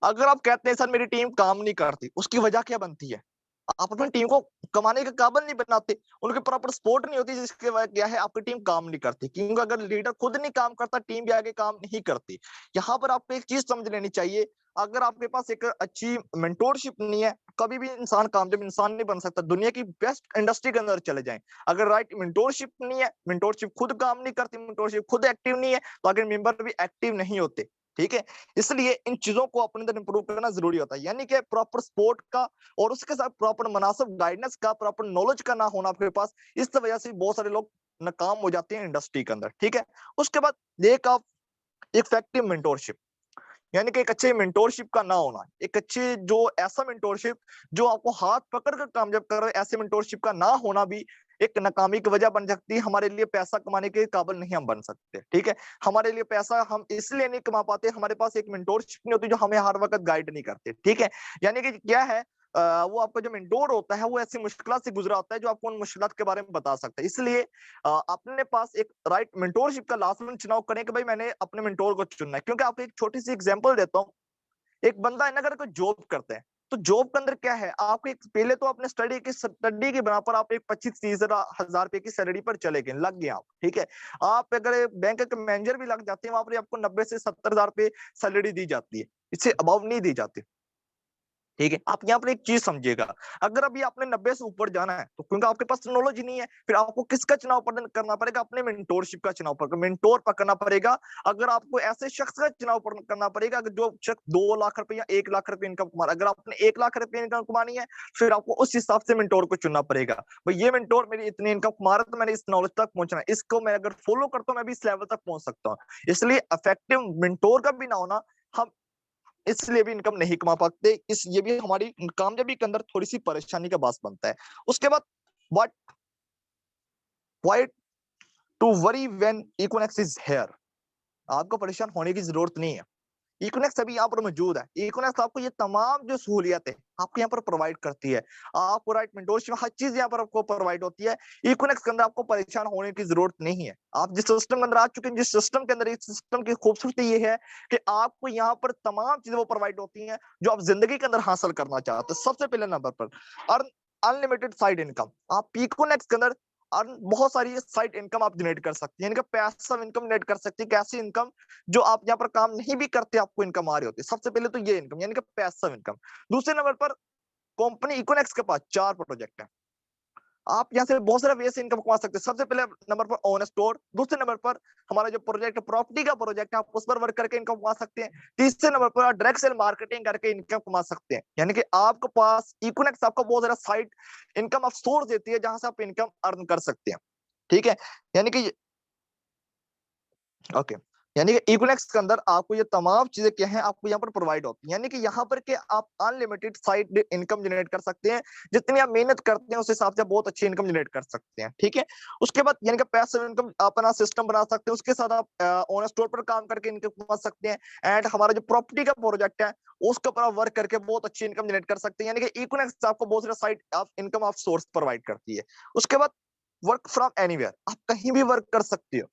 अगर आप कहते हैं सर मेरी टीम काम नहीं करती, उसकी वजह क्या बनती है? आप अपनी टीम को कमाने के काबिल नहीं बनाते, उनके प्रॉपर सपोर्ट नहीं होती, जिसके वजह क्या है, आपकी टीम काम नहीं करती। क्योंकि अगर लीडर खुद नहीं काम करता, टीम भी आगे काम नहीं करती। यहाँ पर आपको एक चीज समझ लेनी चाहिए, अगर आपके पास एक अच्छी मेंटोरशिप नहीं है, कभी भी इंसान कामयाब इंसान नहीं बन सकता। दुनिया की बेस्ट इंडस्ट्री के अंदर चले जाएं, अगर राइट मेंटोरशिप नहीं है, मेंटोरशिप खुद काम नहीं करती, मेंटोरशिप खुद एक्टिव नहीं है, तो आगे मेंबर भी एक्टिव नहीं होते। ठीक है? इसलिए इन चीजों को अपने अंदर इंप्रूव करना जरूरी होता है, यानी कि प्रॉपर सपोर्ट का और उसके साथ प्रॉपर मुनासिब गाइडेंस का, प्रॉपर नॉलेज का ना होना आपके पास, इस वजह से बहुत सारे लोग नाकाम हो जाते हैं इंडस्ट्री के अंदर। ठीक है? उसके बाद एक आप इफेक्टिव मेंटोरशिप, यानी कि एक अच्छे मेंटोरशिप का ना होना, एक अच्छे जो ऐसा मेंटोरशिप जो आपको हाथ पकड़ कर कामयाब कर रहा है, ऐसे मेंटोरशिप का ना होना भी एक नाकामी की वजह बन सकती है। हमारे लिए पैसा कमाने के काबिल नहीं हम बन सकते। ठीक है? हमारे लिए पैसा हम इसलिए नहीं कमा पाते, हमारे पास एक मेंटोरशिप नहीं होती जो हमें हर वक्त गाइड नहीं करते। ठीक है? यानी कि क्या है, वो आपका जो मेंटोर होता है, वो ऐसी मुश्किल से गुजरा होता है जो आपको उन मुश्किल के बारे में बता सकता है। इसलिए अपने पास एक राइट मेंटोरशिप का लाजमन चुनाव करें कि भाई मैंने अपने मेंटोर को चुनना है। क्योंकि आपको एक छोटी सी एग्जांपल देता हूँ, एक बंदा है ना, अगर कोई जॉब करता है, तो जॉब के अंदर क्या है, आपको एक पहले तो अपने स्टडी के बना पर आप एक 25-30 हजार रुपए की सैलरी पर चले गए, लग गए आप। ठीक है? आप अगर बैंक के मैनेजर भी लग जाते हैं, वहां पर आपको 90 से 70 हजार रुपए सैलरी दी जाती है, इससे अबाव नहीं दी जाती। ठीक है? आप यहाँ पर एक चीज समझिएगा, अगर अभी आपने 90 से ऊपर जाना है, तो क्योंकि आपके पास नॉलेज ही नहीं है, फिर आपको किसका चुनाव करना पड़ेगा? अपने मेंटोरशिप का चुनाव पड़ेगा, मेंटोर पकड़ना पड़ेगा। अगर आपको ऐसे शख्स का चुनाव करना पड़ेगा, अगर जो शख्स 2 लाख रुपए या 1 लाख रुपए इनकम कमा, अगर आपने 1 लाख रुपए इनकम कमानी है, फिर आपको उस हिसाब से मेंटोर को चुनना पड़ेगा। भाई ये मेंटोर मेरी इतनी इनकम कमा रहा है, तो मैंने इस नॉलेज तक पहुंचना है, इसको मैं अगर फॉलो करता हूँ, मैं भी इस लेवल तक पहुंच सकता हूँ। इसलिए इफेक्टिव मेंटोर का भी ना होना, हम इसलिए भी इनकम नहीं कमा पाते, इस ये भी हमारी कामयाबी के अंदर थोड़ी सी परेशानी का बास बनता है। उसके बाद what why to worry when equinox is here, आपको परेशान होने की जरूरत नहीं है। इकोनेक्स अभी यहाँ पर मौजूद है। इकोनेक्स आपको ये तमाम जो सहूलियत है आपको यहाँ पर प्रोवाइड करती है। आपको राइट मेंटोरशिप हर चीज यहाँ पर आपको प्रोवाइड होती है। इकोनेक्स के अंदर आपको परेशान होने की जरूरत नहीं है। आप जिस सिस्टम के अंदर आ चुके हैं, जिस सिस्टम के अंदर, इस सिस्टम की खूबसूरती ये है कि आपको यहाँ पर तमाम चीजें वो प्रोवाइड होती हैं जो आप जिंदगी के अंदर हासिल करना चाहते हैं। सबसे पहले नंबर पर अर्न अनलिमिटेड साइड इनकम। आप इकोनेक्स के अंदर अर्न बहुत सारी साइड इनकम आप जनरेट कर सकते हैं, यानी कि पैसिव इनकम जनरेट कर सकती है। कैसी इनकम? जो आप यहाँ पर काम नहीं भी करते आपको इनकम आ रही होती है। सबसे पहले तो ये इनकम यानी कि पैसिव इनकम। दूसरे नंबर पर कंपनी इकोनेक्स के पास 4 प्रोजेक्ट हैं। आप यहाँ से बहुत सारे वे से इनकम कमा सकते हैं। सबसे पहले नंबर पर ओन स्टोर, दूसरे नंबर पर हमारा जो प्रोजेक्ट प्रॉपर्टी का प्रोजेक्ट है, आप उस पर वर्क करके इनकम कमा सकते हैं। तीसरे नंबर पर डायरेक्ट सेल मार्केटिंग करके इनकम कमा सकते हैं। यानी कि आपके पास इकोनेक्स आपको बहुत सारा साइड इनकम ऑफ सोर्स देती है जहां से आप इनकम अर्न कर सकते हैं। ठीक है, यानी कि ओके, यानी कि इकोनेक्स के अंदर आपको ये तमाम चीजें क्या है आपको यहाँ पर प्रोवाइड होती है। यानी कि यहाँ पर के आप अनलिमिटेड साइड इनकम जनरेट कर सकते हैं। जितनी आप मेहनत करते हैं उस हिसाब से आप बहुत अच्छी इनकम जनरेट कर सकते हैं। ठीक है, उसके बाद यानी कि पैसिव इनकम अपना सिस्टम बना सकते हैं। उसके साथ आप ऑन स्टोर पर काम करके इनकम कमा सकते हैं। एंड हमारा जो प्रॉपर्टी का प्रोजेक्ट है उसके ऊपर आप वर्क करके बहुत अच्छी इनकम जनरेट कर सकते हैं। यानी कि इकोनेक्स आपको बहुत सारे side of income of source provide करती है। उसके बाद वर्क फ्रॉम एनीवेयर, आप कहीं भी वर्क कर सकते हो।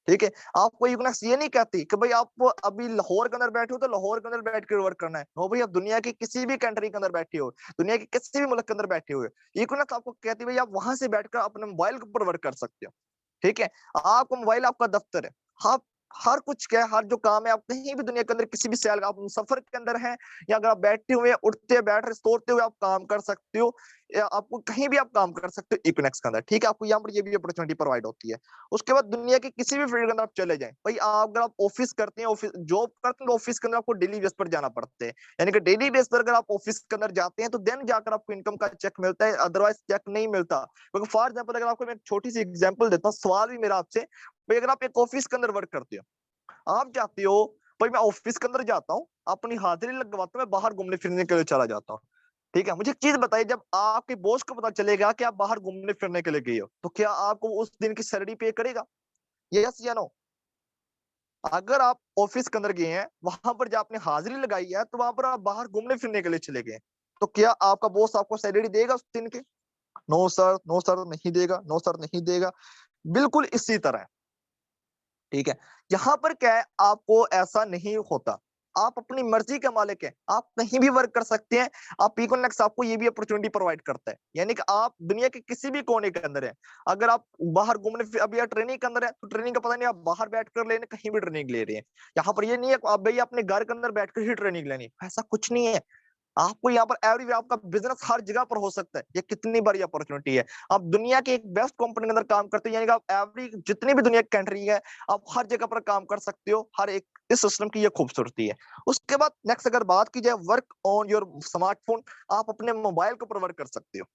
ठीक है, आपको इकोनॉमिक्स ये नहीं कहती कि भाई आप अभी लाहौर के अंदर बैठे हो तो लाहौर के अंदर बैठ कर वर्क करना है। नो भाई, आप दुनिया की किसी भी कंट्री के अंदर बैठे हो, दुनिया के किसी भी मुल्क के अंदर बैठे हुए, इकोनॉमिक्स आपको कहती है भाई आप वहां से बैठकर अपने मोबाइल के ऊपर वर्क कर सकते हो। ठीक है, आपका मोबाइल आपका दफ्तर है। आप हर कुछ क्या है, हर जो काम है आप कहीं भी दुनिया के अंदर किसी भी सैल आप सफर के अंदर हैं या अगर आप बैठे हुए उठते बैठ रहे सोते हुए आप काम कर सकते हो, या आपको कहीं भी आप काम कर सकते हो इकोनेक्स के अंदर। ठीक है, आपको यहाँ पर ये भी अपॉर्चुनिटी प्रोवाइड होती है। उसके बाद दुनिया के किसी भी फील्ड के अंदर आप चले जाएं भाई, आप अगर आप ऑफिस करते हैं, ऑफिस जॉब करते हैं तो ऑफिस के अंदर आपको डेली बेस पर जाना पड़ता है। यानी कि डेली बेस पर अगर आप ऑफिस के अंदर जाते हैं तो देन जाकर आपको इनकम का चेक मिलता है, अदरवाइज चेक नहीं मिलता। क्योंकि फॉर एग्जाम्पल अगर आपको मैं छोटी सी एग्जाम्पल देता हूँ, सवाल भी मेरा आपसे, भाई अगर आप एक ऑफिस के अंदर वर्क करते हो, आप जाते हो भाई मैं ऑफिस के अंदर जाता हूँ, अपनी हाजिरी लगवाता हूँ, मैं बाहर घूमने फिरने के लिए चला जाता हूँ। ठीक है, मुझे एक चीज बताइए, जब आपके बॉस को पता चलेगा कि आप बाहर घूमने फिरने के लिए गए हो तो क्या आपको उस दिन की सैलरी पे करेगा? यस या नो? अगर आप ऑफिस के अंदर गए हैं, वहां पर जब आपने हाजिरी लगाई है तो वहां पर आप बाहर घूमने फिरने के लिए चले गए, तो क्या आपका बॉस आपको सैलरी देगा उस दिन की? नो सर, नो सर नहीं देगा, नो सर नहीं देगा। बिल्कुल इसी तरह है। ठीक है, यहाँ पर क्या है, आपको ऐसा नहीं होता। आप अपनी मर्जी के मालिक हैं, आप कहीं भी वर्क कर सकते हैं। आप इकोनेक्स आपको ये भी अपॉर्चुनिटी प्रोवाइड करता है, यानी कि आप दुनिया के किसी भी कोने के अंदर हैं। अगर आप बाहर घूमने अभी आप ट्रेनिंग के अंदर है तो ट्रेनिंग का पता नहीं, आप बाहर बैठ कर लेने कहीं भी ट्रेनिंग ले रहे हैं। यहाँ पर ये नहीं है आप भाई अपने घर के अंदर बैठकर ही ट्रेनिंग लेनी, ऐसा कुछ नहीं है। आपको यहाँ पर एवरी आपका बिजनेस हर जगह पर हो सकता है। ये कितनी बड़ी अपॉर्चुनिटी है। आप दुनिया की एक बेस्ट कंपनी के अंदर काम करते हैं, यानी कि आप एवरी जितनी भी दुनिया की कंट्री है आप हर जगह पर काम कर सकते हो। हर एक इस सिस्टम की ये खूबसूरती है। उसके बाद नेक्स्ट अगर बात की जाए वर्क ऑन योर स्मार्टफोन, आप अपने मोबाइल के ऊपर वर्क कर सकते हो।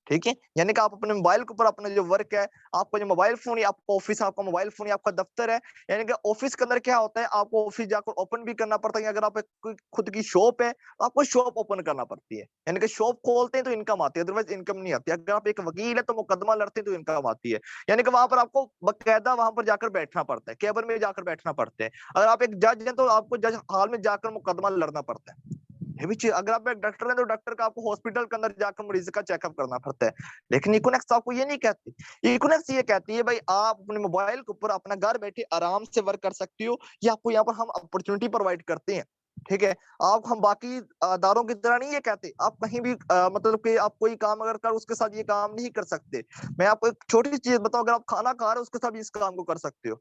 ठीक है, यानी कि आप अपने मोबाइल के ऊपर अपना जो वर्क है, आपका जो मोबाइल फोन, आपका ऑफिस, आपका मोबाइल फोन, आपका दफ्तर है। यानी कि ऑफिस के अंदर क्या होता है, आपको ऑफिस जाकर ओपन भी करना पड़ता है। अगर आप कोई खुद की शॉप है, आपको शॉप ओपन करना पड़ती है। यानी कि शॉप खोलते हैं तो इनकम आती है, अदरवाइज इनकम नहीं आती। अगर आप एक वकील है तो मुकदमा लड़ते हैं तो इनकम आती है। यानी कि वहां पर आपको बकायदा वहां पर जाकर बैठना पड़ता है, केबिन में जाकर बैठना पड़ता है। अगर आप एक जज हैं तो आपको जज हाल में जाकर मुकदमा लड़ना पड़ता है। ये भी चीज, अगर आप एक डॉक्टर हैं तो डॉक्टर का आपको हॉस्पिटल के अंदर जाकर मरीज का चेकअप करना पड़ता है। लेकिन इकोनेक्स आपको ये नहीं कहती। इकोनेक्स ये कहती है भाई आप अपने मोबाइल के ऊपर अपना घर बैठे आराम से वर्क कर सकती हो। ये आपको यहाँ पर हम अपॉर्चुनिटी प्रोवाइड करते हैं। ठीक है, आप हम बाकी अदारों की तरह नहीं ये कहते आप कहीं भी मतलब कि आप कोई काम अगर कर उसके साथ ये काम नहीं कर सकते। मैं आपको एक छोटी सी चीज बताऊं, अगर आप खाना खा रहे हो उसके साथ भी इस काम को कर सकते हो।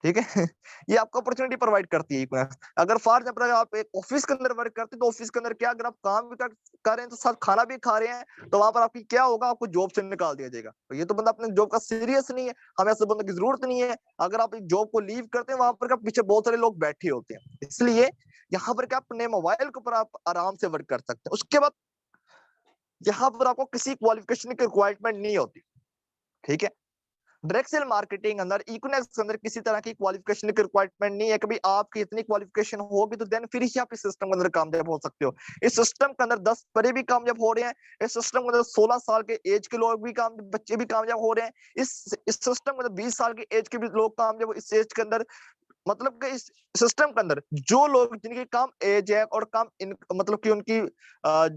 ठीक है ये आपको अपॉर्चुनिटी प्रोवाइड करती है इकोनॉमिक्स। अगर फॉर एग्जाम्पल अगर आप एक ऑफिस के अंदर वर्क करते हैं तो ऑफिस के अंदर क्या, अगर आप काम भी कर रहे हैं तो साथ खाना भी खा रहे हैं तो वहां पर आपकी क्या होगा, आपको जॉब से निकाल दिया जाएगा। तो ये तो बंदा अपने जॉब का सीरियस नहीं है, हमें ऐसे बंदे की जरूरत नहीं है। अगर आप एक जॉब को लीव करते हैं वहां पर क्या पीछे बहुत सारे लोग बैठे होते हैं, इसलिए यहाँ पर क्या अपने मोबाइल के ऊपर आप आराम से वर्क कर सकते हैं। उसके बाद यहाँ पर आपको किसी क्वालिफिकेशन की रिक्वायरमेंट नहीं होती। ठीक है, डायरेक्ट सेल मार्केटिंग अंदर इकोनॉमिक्स के अंदर किसी तरह की क्वालिफिकेशन की रिक्वायरमेंट नहीं है। कभी आपकी इतनी क्वालिफिकेशन होगी तो देन फिर ही आप इस सिस्टम के अंदर कामयाब हो सकते हो। इस सिस्टम के अंदर 10 बड़े भी कामयाब हो रहे हैं, इस सिस्टम के अंदर 16 साल के एज के लोग भी काम बच्चे भी कामयाब हो रहे हैं, इस सिस्टम के अंदर 20 साल के एज के भी लोग कामयाब, इस एज के अंदर मतलब कि इस सिस्टम के अंदर जो लोग जिनके काम एज है और काम मतलब कि उनकी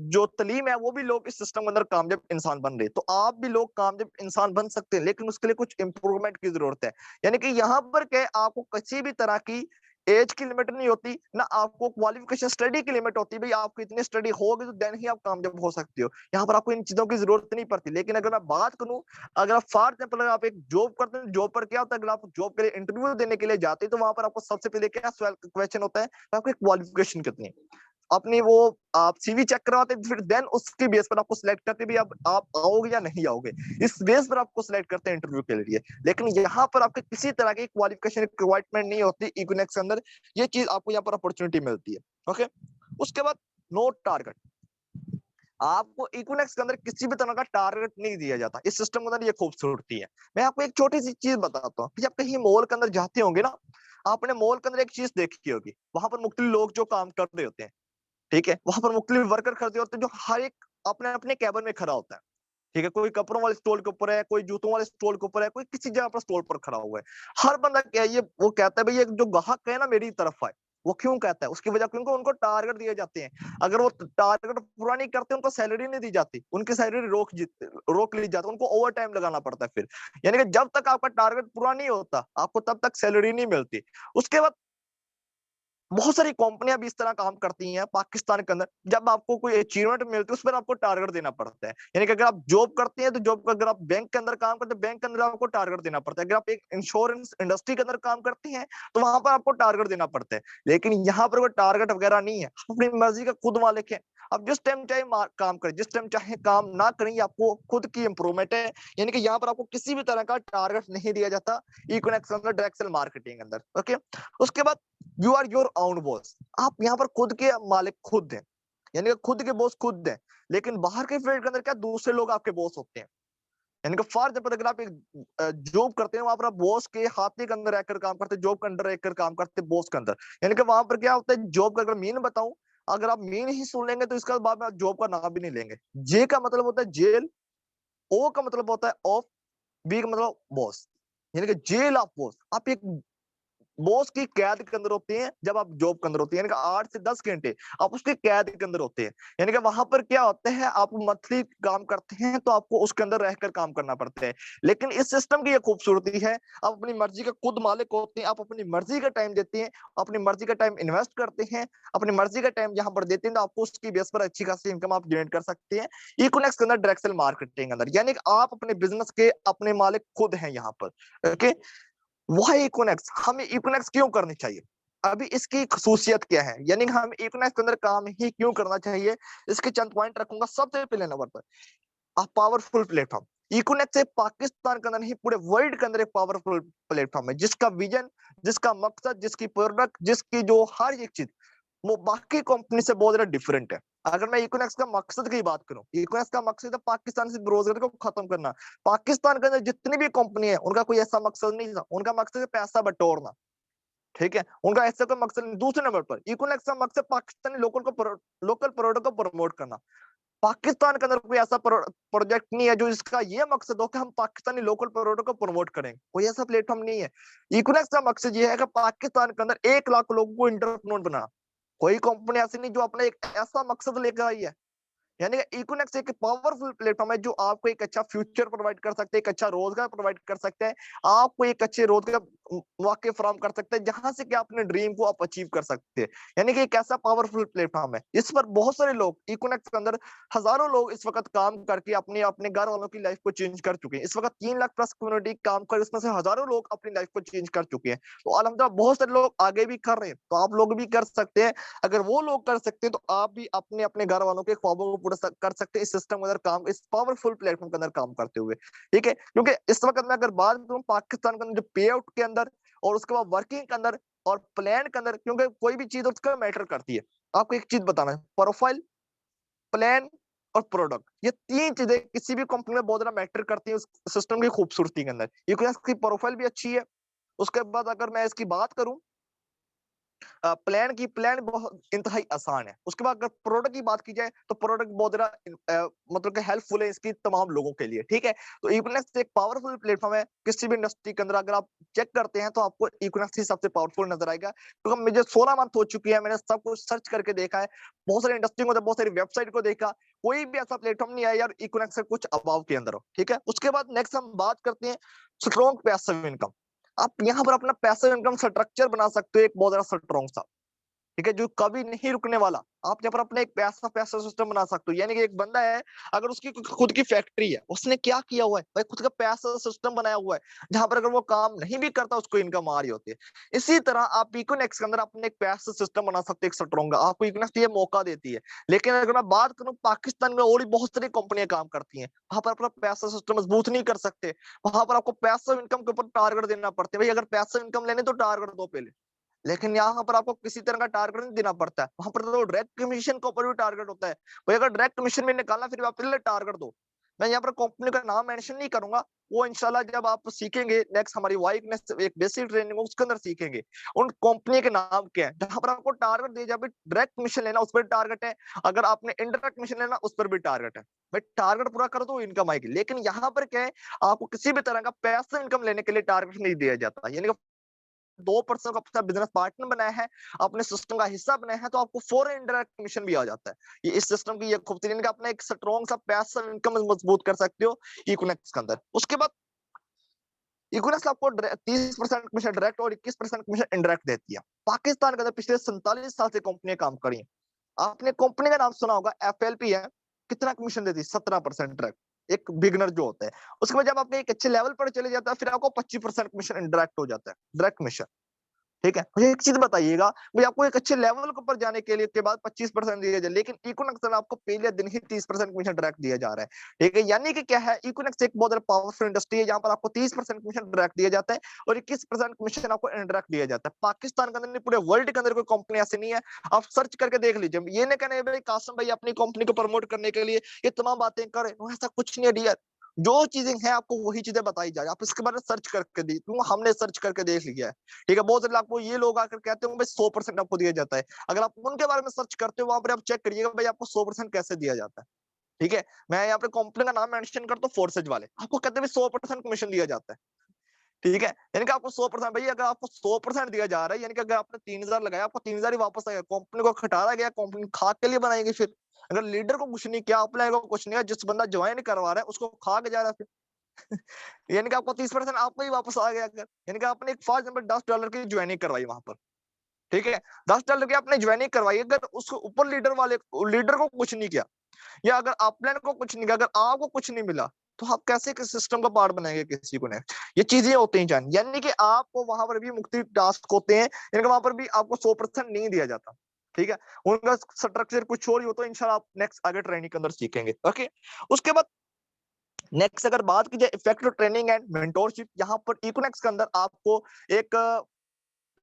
जो तालीम है वो भी लोग इस सिस्टम के अंदर कामयाब इंसान बन रहे हैं। तो आप भी लोग कामयाब इंसान बन सकते हैं, लेकिन उसके लिए कुछ इंप्रूवमेंट की जरूरत है। यानी कि यहाँ पर क्या है, आपको किसी भी तरह की एज की लिमिट नहीं होती, ना आपको क्वालिफिकेशन स्टडी की लिमिट होती। भाई आपको इतनी स्टडी होगी तो देन ही आप कामयाब हो सकते हो। यहाँ पर आपको इन चीजों की जरूरत नहीं पड़ती। लेकिन अगर मैं बात करूं, अगर आप फॉर एग्जाम्पल अगर आप एक जॉब करते हैं, जॉब पर क्या होता है, अगर आप जॉब के लिए इंटरव्यू देने के लिए जाते हैं तो वहां पर आपको सबसे पहले क्या क्वेश्चन होता है, आपकी क्वालिफिकेशन कितनी है। अपनी वो आप सीवी चेक करवाते हैं, फिर देन उसके बेस पर आपको सिलेक्ट करते हैं भी आप आओगे या नहीं आओगे। इस बेस पर आपको सिलेक्ट करते हैं इंटरव्यू के लिए। लेकिन यहाँ पर आपके किसी तरह की क्वालिफिकेशन रिक्वायरमेंट नहीं होती इक्विनेक्स के अंदर। ये चीज आपको यहाँ पर अपॉर्चुनिटी मिलती है। ओके, उसके बाद नो टारगेट। आपको इक्विनेक्स के अंदर किसी भी तरह का टारगेट नहीं दिया जाता। इस सिस्टम के अंदर ये खूबसूरती है। मैं आपको एक छोटी सी चीज बताता हूँ। आप कहीं मॉल के अंदर जाते होंगे ना, आपने मॉल के अंदर एक चीज देखी होगी, वहां पर मुख्तलिफ लोग जो काम कर रहे होते हैं, ठीक है, वहां पर मुख्तलिफ वर्कर खड़े होते हैं जो हर एक अपने अपने कैबिन में खड़ा होता है। ठीक है, कोई कपड़ों वाले स्टॉल के ऊपर है, कोई जूतों वाले स्टॉल के ऊपर है, कोई किसी जगह पर स्टॉल पर खड़ा हुआ है। हर बंदा क्या है, ये वो कहता है भाई ये जो ग्राहक है ना मेरी तरफ आए। वो क्यों कहता है, उसकी वजह क्योंकि उनको टारगेट दिए जाते हैं। अगर वो टारगेट पूरा नहीं करते, उनको सैलरी नहीं दी जाती, उनकी सैलरी रोक ली जाती, उनको ओवर टाइम लगाना पड़ता है फिर। यानी कि जब तक आपका टारगेट पूरा नहीं होता, आपको तब तक सैलरी नहीं मिलती। उसके बाद बहुत सारी कंपनियां भी इस तरह काम करती हैं पाकिस्तान के अंदर। जब आपको कोई अचीवमेंट मिलती है उस पर आपको टारगेट देना पड़ता है। यानी कि अगर आप जॉब करते हैं तो जॉब का, अगर आप बैंक के अंदर काम करते हैं बैंक के अंदर आपको टारगेट देना पड़ता है। अगर आप एक इंश्योरेंस इंडस्ट्री के अंदर काम करती हैं तो वहां पर आपको टारगेट देना पड़ता है। लेकिन यहाँ पर कोई टारगेट वगैरह नहीं है, आप अपनी मर्जी का खुद मालिक है। आप जिस टाइम चाहे काम करें, जिस टाइम चाहे काम ना करें, ये आपको खुद की इंप्रूवमेंट है। यानी कि यहाँ पर आपको किसी भी तरह का टारगेट नहीं दिया जाता इक्विनेक्स अंदर, डायरेक्ट सेल मार्केटिंग अंदर। ओके, उसके बाद you are your own boss. आप यहाँ पर खुद के मालिक खुद हैं, यानी कि खुद के बॉस खुद हैं। लेकिन बाहर के फील्ड के अंदर क्या, दूसरे लोग आपके बॉस होते हैं। यानी कि फॉर एग्जाम्पल अगर आप एक जॉब करते हैं, वहां पर आप बॉस के हाथी के अंदर रहकर काम करते हैं, जॉब के अंदर रहकर काम करते हैं बॉस के अंदर। यानी कि वहां पर क्या होता है, जॉब का अगर मीन बताऊं, अगर आप मीन ही सुन लेंगे तो इसका बाद में आप जॉब का नाम भी नहीं लेंगे। जे का मतलब होता है जेल, ओ का मतलब होता है ऑफ, बी का मतलब बॉस। यानी कि जेल ऑफ बॉस। आप एक बॉस की कैद के अंदर होते हैं जब आप जॉब के अंदर होते हैं, यानी कि 8 से 10 घंटे आप उसके कैद के अंदर होते हैं। यानी कि वहां पर क्या होता है, आप मंथली काम करते हैं तो आपको उसके अंदर रहकर काम करना पड़ता है। लेकिन इस सिस्टम की ये खूबसूरती है, आप अपनी मर्जी का खुद मालिक होते हैं। आप अपनी मर्जी का टाइम देते हैं, अपनी मर्जी का टाइम इन्वेस्ट करते हैं, अपनी मर्जी का टाइम यहाँ पर देते हैं, तो आपको उसकी बेस पर अच्छी खासी इनकम आप जनरेट कर सकते हैं इकोनेक्स के अंदर, डायरेक्ट सेल मार्केटिंग अंदर। यानी कि आप अपने बिजनेस के अपने मालिक खुद हैं यहाँ पर। ओके, वाई इक्विनेक्स, हमें इक्विनेक्स क्यों करनी चाहिए, अभी इसकी खसूसियत क्या है, यानी कि हम इक्विनेक्स के अंदर काम ही क्यों करना चाहिए, इसके चंद पॉइंट रखूंगा। सबसे पहले नंबर पर, अ पावरफुल प्लेटफॉर्म। इक्विनेक्स एक पाकिस्तान के अंदर नहीं, पूरे वर्ल्ड के अंदर एक पावरफुल प्लेटफॉर्म है, जिसका विजन, जिसका मकसद, जिसकी प्रोडक्ट, जिसकी जो हर एक चीज वो बाकी कंपनी से बहुत ज्यादा डिफरेंट है। अगर मैं इकोनॉमिक्स का मकसद की बात करूं, इकोनॉमिक्स का मकसद है पाकिस्तान से बेरोजगारी को खत्म करना। पाकिस्तान के अंदर जितनी भी कंपनी है उनका कोई ऐसा मकसद नहीं था, उनका मकसद है पैसा बटोरना। ठीक है, उनका ऐसा कोई मकसद नहीं। दूसरे नंबर पर इकोनॉमिक्स का मकसद पाकिस्तानी लोकल प्रोडक्ट को प्रमोट करना। पाकिस्तान के अंदर कोई ऐसा प्रोजेक्ट नहीं है जो इसका ये मकसद हो कि हम पाकिस्तानी लोकल प्रोडक्ट को प्रमोट करें, कोई ऐसा प्लेटफॉर्म नहीं है। इकोनॉमिक्स का मकसद ये है कि पाकिस्तान के अंदर 1 लाख लोगों को इंटरप्रेन्योर बनाना। कोई कंपनी ऐसी नहीं जो अपना एक ऐसा मकसद लेकर आई है। यानी कि इकोनेक्स एक पावरफुल प्लेटफॉर्म है जो आपको एक अच्छा फ्यूचर प्रोवाइड कर सकते हैं, एक अच्छा रोजगार प्रोवाइड कर सकते हैं, आपको एक अच्छे रोजगार मौके फराहम कर सकते हैं, जहां से कि अपने ड्रीम को आप अचीव कर सकते हैं। यानी कि एक ऐसा पावरफुल प्लेटफॉर्म है, इस पर बहुत सारे लोग, इकोनेक्स के अंदर हजारों लोग इस वक्त काम करके अपने अपने घर वालों की लाइफ को चेंज कर चुके हैं। इस वक्त 3 लाख प्लस कम्युनिटी काम कर, इसमें से हजारों लोग अपनी लाइफ को चेंज कर चुके हैं। तो अल्हम्दुलिल्लाह बहुत सारे लोग आगे भी कर रहे हैं, तो आप लोग भी कर सकते हैं। अगर वो लोग कर सकते हैं तो आप भी अपने अपने घर वालों के ख्वाबों को पूरा कर सकते हैं इस सिस्टम के अंदर काम, इस पावरफुल प्लेटफॉर्म के अंदर काम करते हुए। ठीक है, क्योंकि इस वक्त मैं अगर बात करूं पाकिस्तान के अंदर जो पे आउट के अंदर और उसके बाद वर्किंग के अंदर और प्लान के अंदर, क्योंकि कोई भी चीज उसका मैटर करती है। आपको एक चीज बताना है, प्रोफाइल, प्लान और प्रोडक्ट, ये 3 चीजें किसी भी कंपनी में बहुत ज्यादा मैटर करती है उस सिस्टम की खूबसूरती के अंदर। क्योंकि इसकी प्रोफाइल भी अच्छी है। उसके बाद अगर मैं इसकी बात करूं प्लान बहुत इंतहाई आसान है। उसके बाद अगर प्रोडक्ट की बात की जाए तो प्रोडक्ट बहुत ज़्यादा मतलब कि हेल्पफुल है इसकी तमाम लोगों के लिए, ठीक है? तो इक्विनेक्स एक पावरफुल प्लेटफ़ॉर्म है, किसी भी इंडस्ट्री के अंदर अगर आप चेक करते हैं तो आपको इक्विनेक्स ही सबसे पावरफुल नज़र आएगा। क्योंकि मुझे 16 मंथ हो चुकी है, मैंने सब कुछ सर्च करके देखा है, बहुत सारी इंडस्ट्री को, बहुत सारी वेबसाइट को देखा, कोई भी ऐसा प्लेटफ़ॉर्म नहीं आया यार इक्विनेक्स से कुछ अभाव के अंदर हो, ठीक है? उसके बाद नेक्स्ट हम बात करते हैं स्ट्रॉन्ग पैसिव इनकम। आप यहाँ पर अपना पैसिव इनकम स्ट्रक्चर बना सकते हो एक बहुत ज़्यादा स्ट्रॉन्ग सा। ठीक है, जो कभी नहीं रुकने वाला। आप यहाँ पर अपना एक पैसा पैसा सिस्टम बना सकते हो। यानी कि एक बंदा है, अगर उसकी खुद की फैक्ट्री है, उसने क्या किया हुआ है भाई, खुद का पैसा सिस्टम बनाया हुआ है, जहां पर अगर वो काम नहीं भी करता उसको इनकम आ रही होती है। इसी तरह आप इकोनेक्स के अंदर अपने एक पैसा सिस्टम बना सकते हो, एक स्ट्रॉन्ग। आपको इकोनेक्स ये मौका देती है। लेकिन अगर मैं बात करूं पाकिस्तान में और भी बहुत सारी कंपनियां काम करती हैं, वहां पर अपना पैसा सिस्टम मजबूत नहीं कर सकते। वहां पर आपको पैसा इनकम के ऊपर टारगेट देना पड़ता है। भाई अगर पैसा इनकम लेने तो टारगेट दो पहले। लेकिन यहाँ पर आपको किसी तरह का टारगेट नहीं देना पड़ता है। वहां पर तो डायरेक्ट कमीशन के ऊपर भी टारगेट होता है। भाई अगर डायरेक्ट कमीशन में निकालना फिर आप पहले टारगेट दो। मैं यहाँ पर कंपनी का नाम मेंशन नहीं करूंगा, वो इंशाल्लाह जब आप सीखेंगे नेक्स्ट हमारी वाइकनेस एक बेसिक ट्रेनिंग हो उसके अंदर सीखेंगे उन कंपनी के नाम क्या है, जहां पर आपको टारगेट दिया जाए। डायरेक्ट कमीशन लेना उस पर टारगेट है, अगर आपने इनडायरेक्ट कमीशन लेना उस पर भी टारगेट है। भाई टारगेट पूरा करो तो इनकम आएगी। लेकिन यहाँ पर क्या है, आपको किसी भी तरह का पैसा इनकम लेने के लिए टारगेट नहीं दिया जाता। यानी 2% का अपना बिजनेस पार्टनर बनाया है, अपने सिस्टम का हिस्सा बनाया है, तो आपको फॉरेन इंडायरेक्ट कमीशन भी आ जाता है। ये इस सिस्टम की ये खूबसूरती है, अपना एक स्ट्रॉन्ग सा पैसिव इनकम मजबूत कर सकते हो इक्विनेक्स के अंदर। उसके बाद इक्विनेक्स आपको 30% कमीशन डायरेक्ट और 21% कमीशन इनडायरेक्ट देती है। पाकिस्तान के अंदर पिछले 47 साल से कंपनियां काम करी हैं। आपने कंपनी का नाम सुना होगा, एफएलपी है। कितना कमीशन देती है? 17% डायरेक्ट, एक बिगनर जो होता है। उसके बाद जब आपने एक अच्छे लेवल पर चले जाता है, फिर आपको 25% कमीशन इनडायरेक्ट हो जाता है, डायरेक्ट कमीशन। ठीक है, मुझे एक चीज बताइएगा, भाई आपको एक अच्छे लेवल के ऊपर जाने के लिए के बाद 25% दिया जाए, लेकिन इकोनेक्स में आपको पहले दिन ही 30% कमीशन डायरेक्ट दिया जा रहा है। ठीक है, यानी कि क्या है, इकोनेक्स एक बहुत पावरफुल इंडस्ट्री है जहां पर आपको 30% कमीशन डायरेक्ट दिया जाता है और 21% कमीशन आपको इनडायरेक्ट दिया जाता है। पाकिस्तान के अंदर नहीं, पूरे वर्ल्ड के अंदर कोई कंपनी ऐसी नहीं है। आप सर्च करके देख लीजिए। ये नहीं कहने भाई कासिम भाई अपनी कंपनी को प्रमोट करने के लिए ये तमाम बातें करे, ऐसा कुछ नहीं है डियर। जो चीजें हैं आपको वही चीजें बताई जाए, आप इसके बारे में सर्च करके दी, क्यों हमने सर्च करके देख लिया है। ठीक है, बहुत सारे आपको ये लोग आकर कहते हो भाई 100% आपको दिया जाता है। अगर आप उनके बारे में सर्च करते हो वहां पर आप चेक करिएगा भाई आपको 100% कैसे दिया जाता है। ठीक है, मैं यहाँ पे कंपनी का नाम मेंशन करता हूँ, फोर्सेज वाले आपको कहते हैं 100% कमीशन दिया जाता है। ठीक है, यानी कि आपको 100%, भाई अगर आपको 100% दिया जा रहा है, यानी कि अगर आपने 3000 लगाया आपको 3000 ही वापस आएगा। कंपनी को खटारा गया, कंपनी खा के लिए बनाएगी फिर। अगर लीडर को कुछ नहीं किया, अपने को कुछ नहीं किया, जिस बंदा ज्वाइन करवा रहा है उसको खा के जा रहा है फिर। यानी कि आपको 30% आपको ही वापस आ गया। अगर यानी कि आपने एक फॉर एग्जाम्पल $10 की ज्वाइनिंग करवाई वहां पर, ठीक है, $10 की आपने ज्वाइनिंग करवाई, अगर उसको ऊपर लीडर को कुछ नहीं किया, या अगर अपलाइन को कुछ नहीं किया, अगर आपको कुछ नहीं मिला, तो आप कैसे किस सिस्टम का पार्ट बनाएंगे किसी को नहीं। ये चीजें होती हैं जान, यानी कि आपको वहां पर भी मुख्तलिफ टास्क होते हैं, यानी कि वहां पर भी आपको 100% नहीं दिया जाता। ठीक है, उनका स्ट्रक्चर कुछ और ही होता है। इंशाल्लाह आप नेक्स्ट आगे ट्रेनिंग के अंदर सीखेंगे। ओके, उसके बाद नेक्स्ट अगर बात की जाए इफेक्टिव ट्रेनिंग एंड मेंटोरशिप, यहाँ पर इकोनेक्स के अंदर आपको एक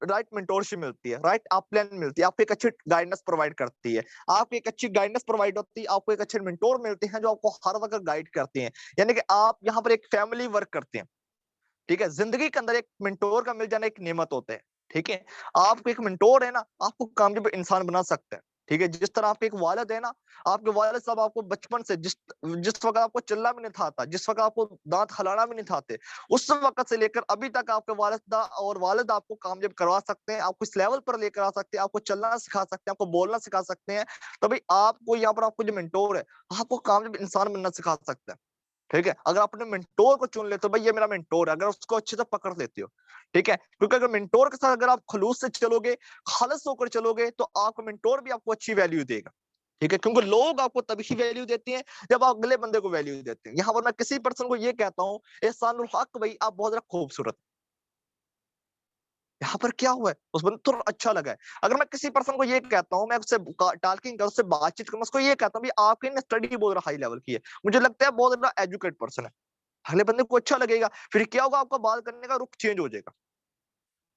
राइट मेंटोरशिप मिलती है, राइट अपलाइन मिलती है, आपको एक अच्छी गाइडेंस प्रोवाइड करती है। आपको एक अच्छी गाइडेंस प्रोवाइड होती है, आपको एक अच्छे मेंटोर मिलते हैं जो आपको हर वक्त गाइड करते हैं। यानी कि आप यहाँ पर एक फैमिली वर्क करते हैं। ठीक है, जिंदगी के अंदर एक मेंटोर का मिल जाना एक नेमत होता है। ठीक है, आपको एक मेंटोर है ना, आपको कामयाब इंसान बना सकता है। ठीक है, जिस तरह आपके एक वालिद है ना, आपके वालिद साहब आपको बचपन से जिस जिस वक्त आपको चलना भी नहीं था आता, जिस वक्त आपको दांत हलाना भी नहीं था आते, उस वक्त से लेकर अभी तक आपके वालिदा और वालिद आपको कामयाब करवा सकते हैं, आपको इस लेवल पर लेकर आ सकते हैं, आपको चलना सिखा सकते हैं, आपको बोलना सिखा सकते हैं। तो भाई आपको यहाँ पर आपको जो मेंटोर है, आपको कामयाब इंसान बनना सिखा सकता है। ठीक है, अगर आप अपने मेंटोर को चुन लेते हो, भाई ये मेरा मेंटोर है, अगर उसको अच्छे से पकड़ लेते हो। ठीक है, क्योंकि अगर मेंटोर के साथ अगर आप खलूस से चलोगे, खालिस होकर चलोगे, तो आपका मेंटोर भी आपको अच्छी वैल्यू देगा। ठीक है, क्योंकि लोग आपको तभी वैल्यू देते हैं जब आप अगले बंदे को वैल्यू देते हैं। यहाँ पर मैं किसी पर्सन को ये कहता हूँ, एहसानुल हक भाई आप बहुत ज्यादा खूबसूरत। यहाँ पर क्या हुआ है, उस बंदे को थोड़ा अच्छा लगा है। अगर मैं किसी पर्सन को ये कहता हूँ, मैं उससे टॉकिंग कर, उससे बातचीत करूँ, उसको ये कहता हूँ भी आपकी ना स्टडी बहुत ज्यादा हाई लेवल की है, मुझे लगता है बहुत ज्यादा एजुकेट पर्सन है, अगले बंदे को अच्छा लगेगा। फिर क्या होगा, आपका बात करने का रुख चेंज हो जाएगा।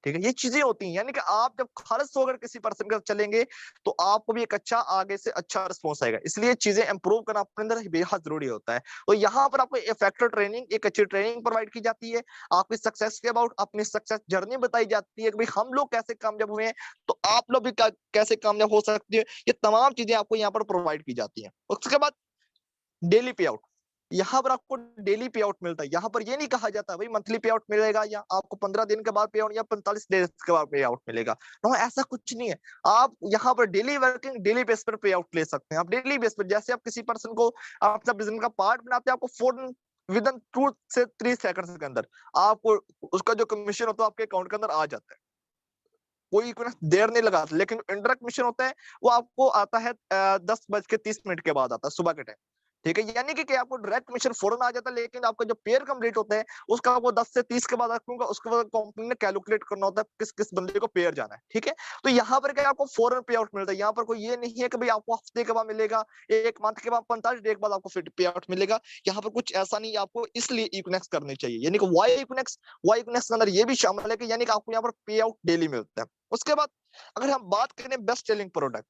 ठीक है, ये चीजें होती हैं, यानी कि आप जब खालिस होकर किसी पर्सन के साथ चलेंगे तो आपको भी एक अच्छा आगे से अच्छा रिस्पॉन्स आएगा। इसलिए चीजें इंप्रूव करना अपने अंदर बेहद जरूरी होता है। तो यहाँ पर आपको इफेक्टिव ट्रेनिंग, एक अच्छी ट्रेनिंग प्रोवाइड की जाती है, आपकी सक्सेस के अबाउट अपनी सक्सेस जर्नी बताई जाती है कि भाई हम लोग कैसे कामयाब हुए हैं, तो आप लोग भी कैसे कामयाब हो सकते हैं। ये तमाम चीजें आपको यहाँ पर प्रोवाइड की जाती हैं। उसके बाद डेली पे आउट, यहाँ पर आपको डेली पे आउट मिलता है। यहाँ पर ये नहीं कहा जाता भाई मंथली पे आउट मिलेगा या आपको 15 दिन के बाद पे आउट या 45 डेज के बाद पे आउट मिलेगा। नो, ऐसा कुछ नहीं है। आप यहाँ पर डेली वर्किंग डेली बेस पर पे आउट ले सकते हैं। आप डेली बेस पर, जैसे आप किसी पर्सन को अपना बिजनेस का पार्ट बनाते हैं, आपको फौरन विद इन 2 से 3 सेकंड्स के अंदर आपको उसका जो कमीशन होता है आपके अकाउंट के अंदर आ जाता है। कोई देर नहीं लगाता। लेकिन इंटरेक्ट मिशन होता है वो आपको आता है 10:30 के बाद आता है, सुबह के टाइम। ठीक है, यानी कि आपको डायरेक्ट मिशन फौरन आ जाता है, लेकिन आपका जो पेयर कंप्लीट होता है उसका वो 10 से 30 के बाद रखूंगा। उसके बाद कंपनी ने कैलकुलेट करना होता है किस किस बंदे को पेयर जाना है। ठीक है, तो यहाँ पर क्या आपको फौरन पे आउट मिलता है। यहाँ पर कोई ये नहीं है कि भाई आपको हफ्ते के बाद मिलेगा, एक मंथ के बाद, 45 डे के बाद आपको फिर पे आउट मिलेगा। यहाँ पर कुछ ऐसा नहीं है। आपको इसलिए इक्विनेक्स करनी चाहिए, यानी कि वाई इक्विनेक्स, वाई इक्विनेक्स के अंदर ये भी शामिल है कि यानी कि आपको यहाँ पर पे आउट डेली मिलता है। उसके बाद अगर हम बात करें बेस्ट सेलिंग प्रोडक्ट,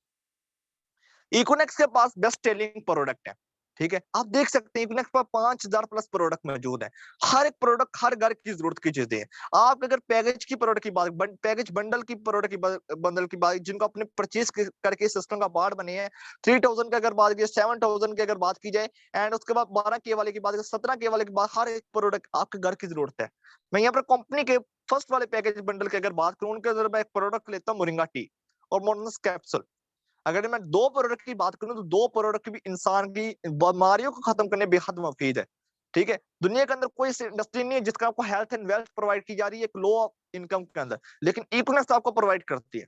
इकोनेक्स के पास बेस्ट सेलिंग प्रोडक्ट है। ठीक है, आप देख सकते हैं इकोनेक्स पर 5000 प्लस प्रोडक्ट मौजूद है। हर एक प्रोडक्ट हर घर की जरूरत की चीजें हैं। आप अगर पैकेज की प्रोडक्ट की बात, पैकेज बंडल की प्रोडक्ट की बंडल की बात, जिनको अपने परचेज करके सिस्टम का पार्ट बने हैं, 3000 की अगर बात की, 7000 की अगर बात की जाए, एंड उसके बाद 12K वाले की बात, 17K वाले की बात, हर एक प्रोडक्ट आपके घर की जरूरत है। मैं यहाँ पर कंपनी के फर्स्ट वाले पैकेज बंडल की अगर बात करूं, उनके अंदर मैं एक प्रोडक्ट लेता हूँ मोरिंगा टी और मोर्नस कैप्सूल। अगर मैं दो प्रोडक्ट की बात करूं तो दो प्रोडक्ट भी इंसान की बीमारियों को खत्म करने बेहद मुफीद है। ठीक है, दुनिया के अंदर कोई इंडस्ट्री नहीं है जिसका आपको हेल्थ एंड वेल्थ प्रोवाइड की जा रही है एक लो इनकम के अंदर, लेकिन इक्विनेस आपको प्रोवाइड करती है।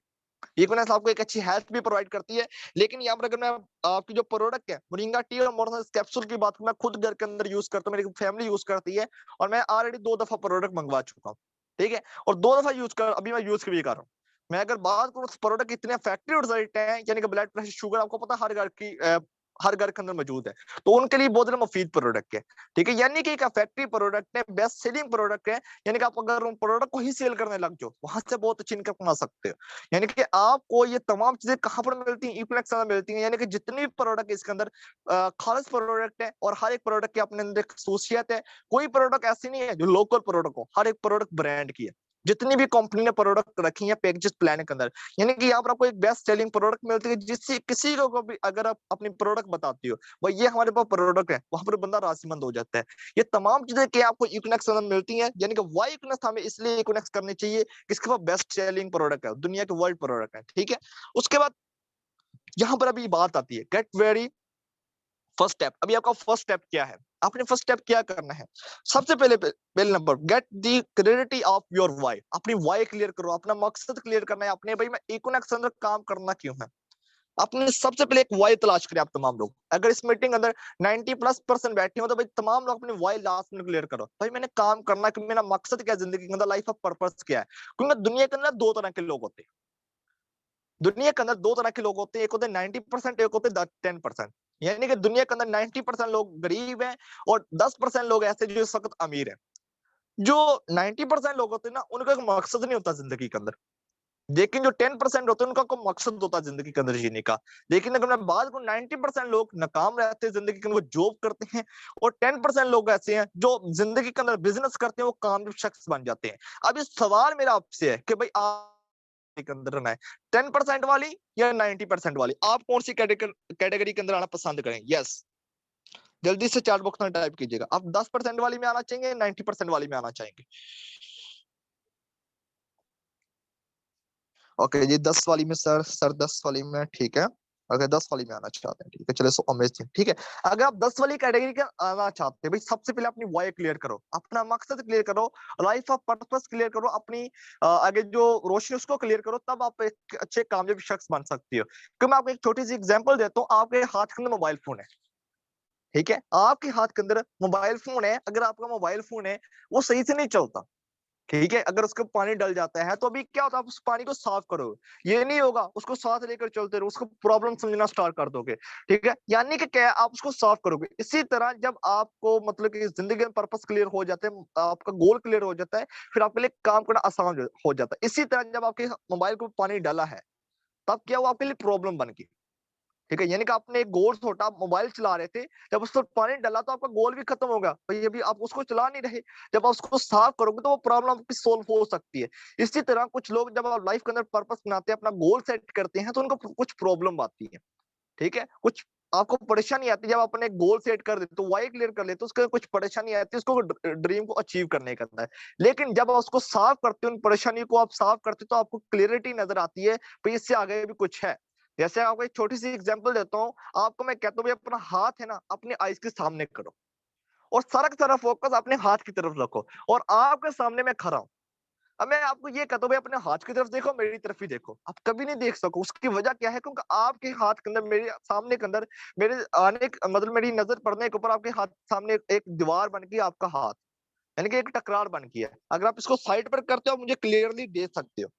इक्विनेस आपको एक अच्छी हेल्थ भी प्रोवाइड करती है। लेकिन यहाँ पर अगर मैं आपकी जो प्रोडक्ट है मोरिंगा टी और मोर्नस कैप्सूल की बात, मैं खुद घर के अंदर यूज करता हूँ, मेरी फैमिली यूज करती है, और मैं ऑलरेडी 2 दफा प्रोडक्ट मंगवा चुका हूँ। ठीक है, और 2 दफा यूज कर, अभी मैं यूज भी कर रहा हूँ। मैं अगर बात करूं प्रोडक्ट इतने इफेक्टिव रिजल्ट है, यानी कि ब्लड प्रेशर शुगर आपको पता हर घर की हर घर के अंदर मौजूद है, तो उनके लिए बहुत ज्यादा मुफीद प्रोडक्ट है। ठीक है, यानी कि एक इफेक्टिव प्रोडक्ट है, बेस्ट सेलिंग प्रोडक्ट है। यानी कि आप अगर उन प्रोडक्ट को ही सेल करने लग जाओ, वहां से बहुत अच्छी इनकम कमा सकते हो। यानी कि आपको ये तमाम चीजें कहां पर मिलती हैं, इक्विनेक्स में मिलती हैं। यानी कि जितनी भी प्रोडक्ट इसके अंदर खालिस प्रोडक्ट है, और हर एक प्रोडक्ट के अपने अंदर एक खासियत है। कोई प्रोडक्ट ऐसी नहीं है जो लोकल प्रोडक्ट हो, हर एक प्रोडक्ट ब्रांड की है। जितनी भी कंपनी ने प्रोडक्ट रखी है पैकेजेस प्लान के अंदर, यानी कि यहाँ पर आपको एक बेस्ट सेलिंग प्रोडक्ट मिलती है, जिससे किसी को भी अगर आप अपनी प्रोडक्ट बताती हो भाई ये हमारे पास प्रोडक्ट है, वहां पर बंदा राजीमंद हो जाता है। ये तमाम चीजें क्या आपको इक्विनेक्स में मिलती हैं। यानी कि वाई इक्विनेक्स हमें इसलिए इक्विनेक्स करनी चाहिए कि इसके पास बेस्ट सेलिंग प्रोडक्ट है, दुनिया के वर्ल्ड प्रोडक्ट है। ठीक है, उसके बाद यहाँ पर अभी बात आती है गेट वेरी फर्स्ट स्टेप। अभी आपका फर्स्ट स्टेप क्या है, आपने फर्स्ट स्टेप क्या करना है? सबसे पहले number, get the clarity of your why. अपनी वाई क्लियर करो, अपना मकसद क्लियर करना है अपने, भाई मैं इकोनेक्स अंदर काम करना क्यों है। अपने सबसे पहले एक वाई तलाश करें आप तमाम लोग। अगर इस मीटिंग अंदर 90+% बैठे हो तो भाई तमाम लोग अपनी वाई लास्ट में क्लियर करो। भाई मैंने काम करना कि मेरा मकसद क्या है जिंदगी के अंदर, लाइफ ऑफ पर्पस क्या है। क्योंकि दुनिया के अंदर 2 तरह के लोग होते हैं। दुनिया के अंदर 2 तरह के लोग होते हैं, एक होते हैं 90%, एक होते हैं 10%। यानी कि दुनिया के अंदर 90% लोग गरीब हैं और 10% लोग ऐसे जो इस वक्त अमीर हैं। जो 90% लोग होते हैं ना, उनका एक मकसद नहीं होता जिंदगी के अंदर। लेकिन जो 10% होते हैं उनका कोई मकसद होता है जिंदगी के अंदर जीने का। लेकिन अगर मैं बात करूं, 90% लोग नाकाम रहते हैं जिंदगी के अंदर, वो जॉब करते हैं, और 10% लोग ऐसे हैं जो जिंदगी के अंदर बिजनेस करते हैं, वो कामयाब शख्स बन जाते हैं। अब इस सवाल मेरा आपसे है कि भाई आप के अंदर रहना है, 10% वाली या 90% वाली, आप कौन सी कैटेगरी के अंदर आना पसंद करेंगे? यस, जल्दी से चैट बॉक्स में टाइप कीजिएगा। आप 10% वाली में आना चाहेंगे, 90% वाली में आना चाहेंगे? ओके जी, 10 वाली में सर 10 वाली में, ठीक है। अगर 10 वाली में आना चाहते हैं, ठीक है, चलो सो अमेजिंग, ठीक है। अगर आप 10 वाली कैटेगरी का आना चाहते हैं, भाई सबसे पहले अपनी वाई क्लियर करो, अपना मकसद क्लियर करो, लाइफ ऑफ पर्पस क्लियर करो, अपनी आगे जो रोशनी उसको क्लियर करो, तब आप एक अच्छे कामयाब शख्स बन सकती हो। तो मैं आपको एक छोटी सी एग्जांपल देता हूँ। आपके हाथ के अंदर मोबाइल फोन है, ठीक है, आपके हाथ के अंदर मोबाइल फोन है। अगर आपका मोबाइल फोन है वो सही से नहीं चलता, ठीक है, अगर उसको पानी डल जाता है तो अभी क्या होता है, आप उस पानी को साफ करोगे, ये नहीं होगा, उसको साथ लेकर चलते रहो, उसको प्रॉब्लम समझना स्टार्ट कर दोगे। ठीक है, यानी कि क्या है, आप उसको साफ करोगे। इसी तरह जब आपको मतलब कि जिंदगी में पर्पस क्लियर हो जाते हैं, आपका गोल क्लियर हो जाता है, फिर आपके लिए काम करना आसान हो जाता है। इसी तरह जब आपके मोबाइल को पानी डाला है, तब क्या वो आपके लिए प्रॉब्लम बन गई। ठीक है, यानी कि आपने एक गोल सोचा, आप मोबाइल चला रहे थे, जब उस पर पानी डला तो आपका गोल भी खत्म हो गया, भाई अभी आप उसको चला नहीं रहे। जब आप उसको साफ करोगे तो वो प्रॉब्लम आपकी सोल्व हो सकती है। इसी तरह कुछ लोग जब आप लाइफ के अंदर पर्पस बनाते हैं, अपना गोल सेट करते हैं, तो उनको कुछ प्रॉब्लम आती है। ठीक है, कुछ आपको परेशानी आती है जब आप अपने गोल सेट कर देते तो वाई क्लियर कर लेते, उसके कुछ परेशानी आती है, उसको ड्रीम को अचीव करने का है। लेकिन जब आप उसको साफ करते हो, उन परेशानी को आप साफ करते हो, तो आपको क्लियरिटी नजर आती है, भाई इससे आगे भी कुछ है। जैसे आपको एक छोटी सी एग्जांपल देता हूँ, आपको मैं कहता हूँ भाई अपना हाथ है ना अपने आईज के सामने करो, और सारा का सारा फोकस अपने हाथ की तरफ रखो, और आपके सामने मैं खड़ा हूँ। अब मैं आपको ये कहता हूँ भाई अपने हाथ की तरफ देखो, मेरी तरफ ही देखो, आप कभी नहीं देख सको। उसकी वजह क्या है, क्योंकि आपके हाथ के अंदर, मेरे सामने के अंदर, मेरे मतलब मेरी नजर पड़ने के ऊपर आपके हाथ सामने एक दीवार बन गई, आपका हाथ यानी कि एक टकरार बन गया है। अगर आप इसको साइड पर करते हो, मुझे क्लियरली देख सकते हो।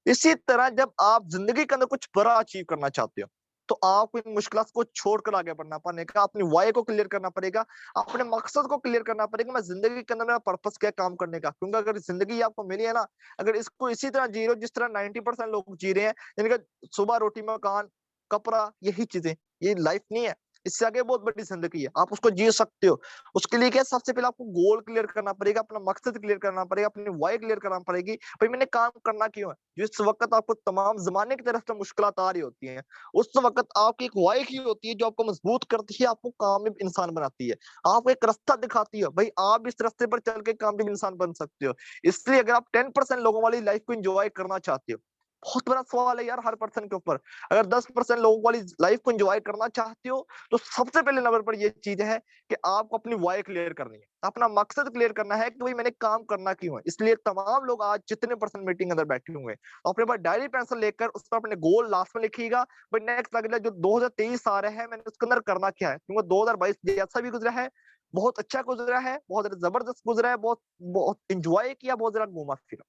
इसी तरह जब आप जिंदगी के अंदर कुछ बड़ा अचीव करना चाहते हो, तो आपको इन मुश्किलात को छोड़कर आगे बढ़ना पड़ेगा, अपनी वाई को क्लियर करना पड़ेगा, अपने मकसद को क्लियर करना पड़ेगा। मैं जिंदगी के अंदर मेरा पर्पस क्या है काम करने का, क्योंकि अगर जिंदगी आपको मिली है ना, अगर इसको इसी तरह जी रहे हो जिस तरह 90% लोग जी रहे हैं, यानी कि सुबह रोटी मकान कपड़ा यही चीजें, ये लाइफ नहीं है। इससे आगे बहुत बड़ी जिंदगी है, आप उसको जी सकते हो। उसके लिए क्या, सबसे पहले आपको गोल क्लियर करना पड़ेगा, अपना मकसद क्लियर करना पड़ेगा, अपनी वाई क्लियर करना पड़ेगी, भाई मैंने काम करना क्यों है। जिस वक्त आपको तमाम जमाने की तरफ से मुश्किलात आ रही होती हैं, उस वक्त आपकी एक वाई की होती है जो आपको मजबूत करती है, आपको कामयाब इंसान बनाती है, आपको एक रास्ता दिखाती है, भाई आप इस रास्ते पर चल के कामयाब इंसान बन सकते हो। इसलिए अगर आप 10% लोगों वाली लाइफ को एंजॉय करना चाहते हो, बहुत बड़ा सवाल है यार हर पर्सन के ऊपर। अगर 10% लोगों वाली लाइफ को एंजॉय करना चाहते हो, तो सबसे पहले नंबर पर ये चीज है कि आपको अपनी वाई क्लियर करनी है, अपना मकसद क्लियर करना है कि भाई मैंने काम करना क्यों है। इसलिए तमाम लोग आज जितने पर्सन मीटिंग अंदर बैठे हुए हैं, अपने पास डायरी पेंसिल लेकर उस पर अपने गोल लास्ट में लिखिएगा, भाई नेक्स्ट अगला जो 2023 आ रहा है, मैंने उसके अंदर करना क्या है। क्योंकि 2022 जैसा भी गुजरा है, बहुत अच्छा गुजरा है, बहुत जबरदस्त गुजरा है, बहुत बहुत इंजॉय किया, बहुत ज्यादा घूमा फिरा।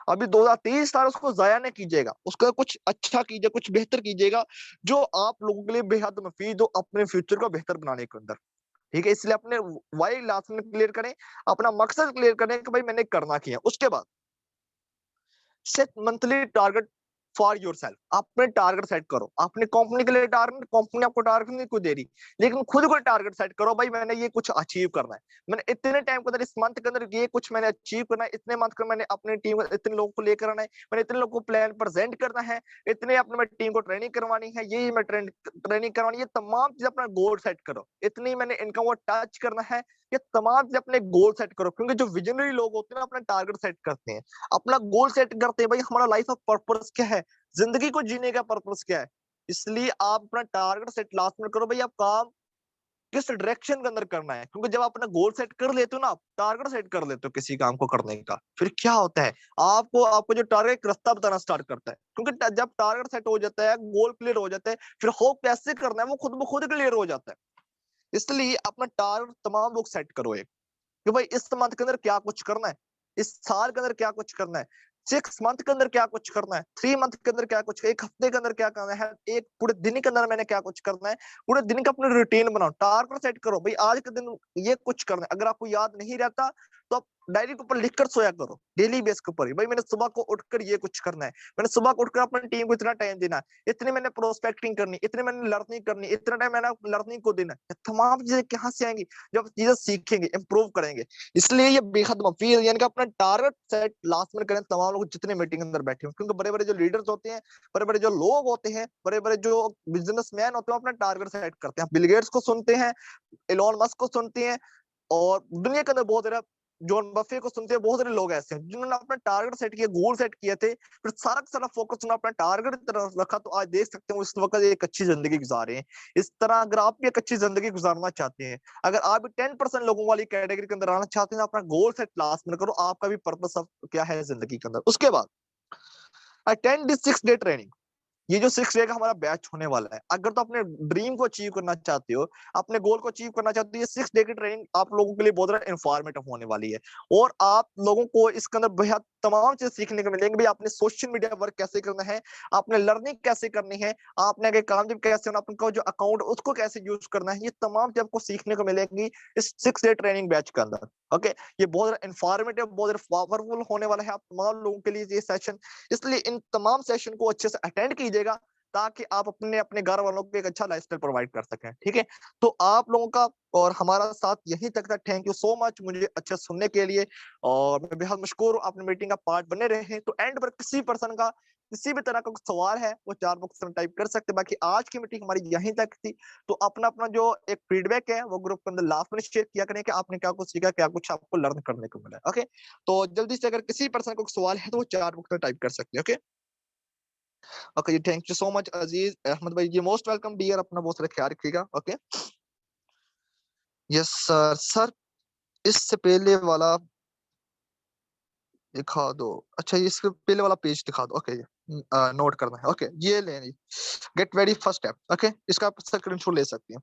अभी 2023 साल उसको जाया नहीं कीजिएगा, उसका कुछ अच्छा कीजिए, कुछ बेहतर कीजिएगा, जो आप लोगों के लिए बेहद मुफीद हो, अपने फ्यूचर को बेहतर बनाने के अंदर। ठीक है, इसलिए अपने वाई लास्ट में क्लियर करें, अपना मकसद क्लियर करें कि भाई मैंने करना क्या है। उसके बाद set monthly target for yourself, अपने टारगेट सेट करो। अपनी कंपनी के लिए टारगेट, कंपनी आपको टारगेट नहीं कुछ दे रही, लेकिन खुद को टारगेट सेट करो, भाई मैंने ये कुछ अचीव करना है, मैंने इतने टाइम के अंदर, इस मंथ के अंदर ये कुछ मैंने अचीव करना है, इतने मंथ का मैंने अपनी टीम इतने लोगों को लेकर आना है, मैंने इतने लोगों को प्लान प्रेजेंट करना है, इतने अपने मैं टीम को ट्रेनिंग करवानी है, ये मैं ट्रेनिंग करवानी, ये तमाम चीज अपना गोल सेट करो। इतनी मैंने इनकम को टच करना है, ये तमाम चीज अपने गोल सेट करो। क्योंकि जो विजनरी लोग होते हैं ना, अपना टारगेट सेट करते हैं, अपना गोल सेट करते हैं, भाई हमारा लाइफ का पर्पस क्या है, जिंदगी को जीने का पर्पस क्या है। इसलिए आप अपना टारगेट सेट लास्ट में करो, भाई आप काम किस डायरेक्शन के अंदर करना है। क्योंकि जब आप अपना गोल सेट कर लेते हो ना, आप टारगेट सेट कर लेते हो किसी काम को करने का, फिर क्या होता है, आपको आपको जो टारगेट एक रास्ता बताना स्टार्ट करता है। क्योंकि जब टारगेट सेट हो जाता है, गोल क्लियर हो जाता है, फिर हो कैसे करना है वो खुद ब खुद क्लियर हो जाता है। इसलिए अपना टारगेट तमाम लोग सेट करो एक, कि भाई इस मंथ के अंदर क्या कुछ करना है, इस साल के अंदर क्या कुछ करना है, 6 मंथ के अंदर क्या कुछ करना है, 3 मंथ के अंदर क्या कुछ, एक हफ्ते के अंदर क्या करना है, एक पूरे दिन के अंदर मैंने क्या कुछ करना है। पूरे दिन का अपना रूटीन बनाओ, टारगेट सेट करो, भाई आज के दिन ये कुछ करना है। अगर आपको याद नहीं रहता तो आप डायरी के ऊपर लिखकर सोया करो, डेली बेस के ऊपर ही, भाई मैंने सुबह को उठकर ये कुछ करना है, मैंने सुबह को उठकर अपनी टीम को इतना टाइम देना है, इतनी मैंने प्रोस्पेक्टिंग करनी, इतने मैंने लर्निंग करनी, इतना टाइम मैंने लर्निंग को देना है। तमाम चीजें कहाँ से आएंगी, जब चीजें सीखेंगे, इंप्रूव करेंगे। इसलिए ये बेहद मफीद, यानी कि अपना टारगेट सेट लास्ट में करें तमाम लोग जितने मीटिंग अंदर बैठे हो। क्योंकि बड़े बड़े जो लीडर्स होते हैं, बड़े बड़े जो लोग होते हैं, बड़े बड़े जो बिजनेसमैन होते हैं, अपना टारगेट सेट करते हैं। बिल गेट्स को सुनते हैं, एलोन मस्क को सुनते हैं, और दुनिया के अंदर बहुत सारा जॉन बफे को सुनते हैं, बहुत सारे लोग ऐसे हैं जिन्होंने अपना टारगेट सेट किया, गोल सेट किए थे, फिर सारा का सारा फोकस उन्होंने अपना टारगेट की तरफ रखा, तो आज देख सकते हैं वो इस वक्त एक अच्छी जिंदगी गुजार रहे हैं। इस तरह अगर आप भी एक अच्छी जिंदगी गुजारना चाहते हैं, अगर आप भी 10% लोगों वाली कैटेगरी के अंदर आना चाहते हैं, अपना गोल सेट लास्ट में करो, आपका भी पर्पस अब क्या है जिंदगी के अंदर। उसके बाद अटेंड दिस 6 डे ट्रेनिंग, ये जो 6 डे का हमारा बैच होने वाला है, अगर तो अपने ड्रीम को अचीव करना चाहते हो, अपने गोल को अचीव करना चाहते हो, ये 6 डे की ट्रेनिंग आप लोगों के लिए बहुत ज़्यादा इन्फॉर्मेटिव होने वाली है। और आप लोगों को इसके अंदर बेहद तमाम चीज़ सीखने को मिलेंगी। भई आपने सोशल मीडिया वर्क कैसे करना है, आपने लर्निंग कैसे करनी है, आपने आगे कामयाब कैसे होना, आपका जो अकाउंट उसको कैसे यूज़ करना है, ये तमाम चीज़ आपको सीखने को मिलेंगी इस 6 डे ट्रेनिंग बैच के अंदर। ओके? ये बहुत ज़्यादा इन्फॉर्मेटिव, बहुत ज़्यादा पावरफुल होने वाला है आप तमाम लोगों के लिए ये सेशन। इसलिए इन तमाम सेशन को अच्छे से अटेंड कीजिएगा, ताकि आप अपने अपने घर वालों को एक अच्छा लाइफ़स्टाइल प्रोवाइड कर सकें, ठीक है? तो आप लोगों का और हमारा साथ यहीं तक था। थैंक यू सो मच मुझे अच्छा सुनने के लिए और मैं बेहद मशकूर हूँ, आपने मीटिंग का पार्ट बने रहे। तो एंड पर किसी पर्सन का किसी भी तरह का कुछ सवाल है, वो चार बॉक्स में टाइप कर सकते हैं। बाकी आज की मीटिंग हमारी यहीं तक थी। तो अपना-अपना जो एक फीडबैक है, वो ग्रुप के अंदर लास्ट में शेयर किया करें कि आपने क्या कुछ सीखा, क्या कुछ आपको लर्न करने को मिला। ओके? तो जल्दी से अगर किसी पर्सन को सवाल है, तो वो चार बॉक्स में टाइप कर सकते हैं। ओके? ओके जी, thank you so much Aziz Ahmed भाई जी, मोस्ट वेलकम डियर, अपना बहुत सारा ख्याल रखिएगा। Okay, yes sir. सर इससे पहले वाला दिखा दो। अच्छा, ये इसके पहले वाला पेज दिखा दो। ओके, नोट करना है। ओके, ये ले get ready first step. Okay, इसका आप स्क्रीनशॉट ले सकती हैं।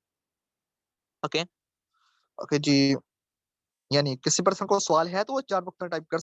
ओके, ओके जी, यानी किसी पर्सन को सवाल है तो वो चार बॉक्स में टाइप कर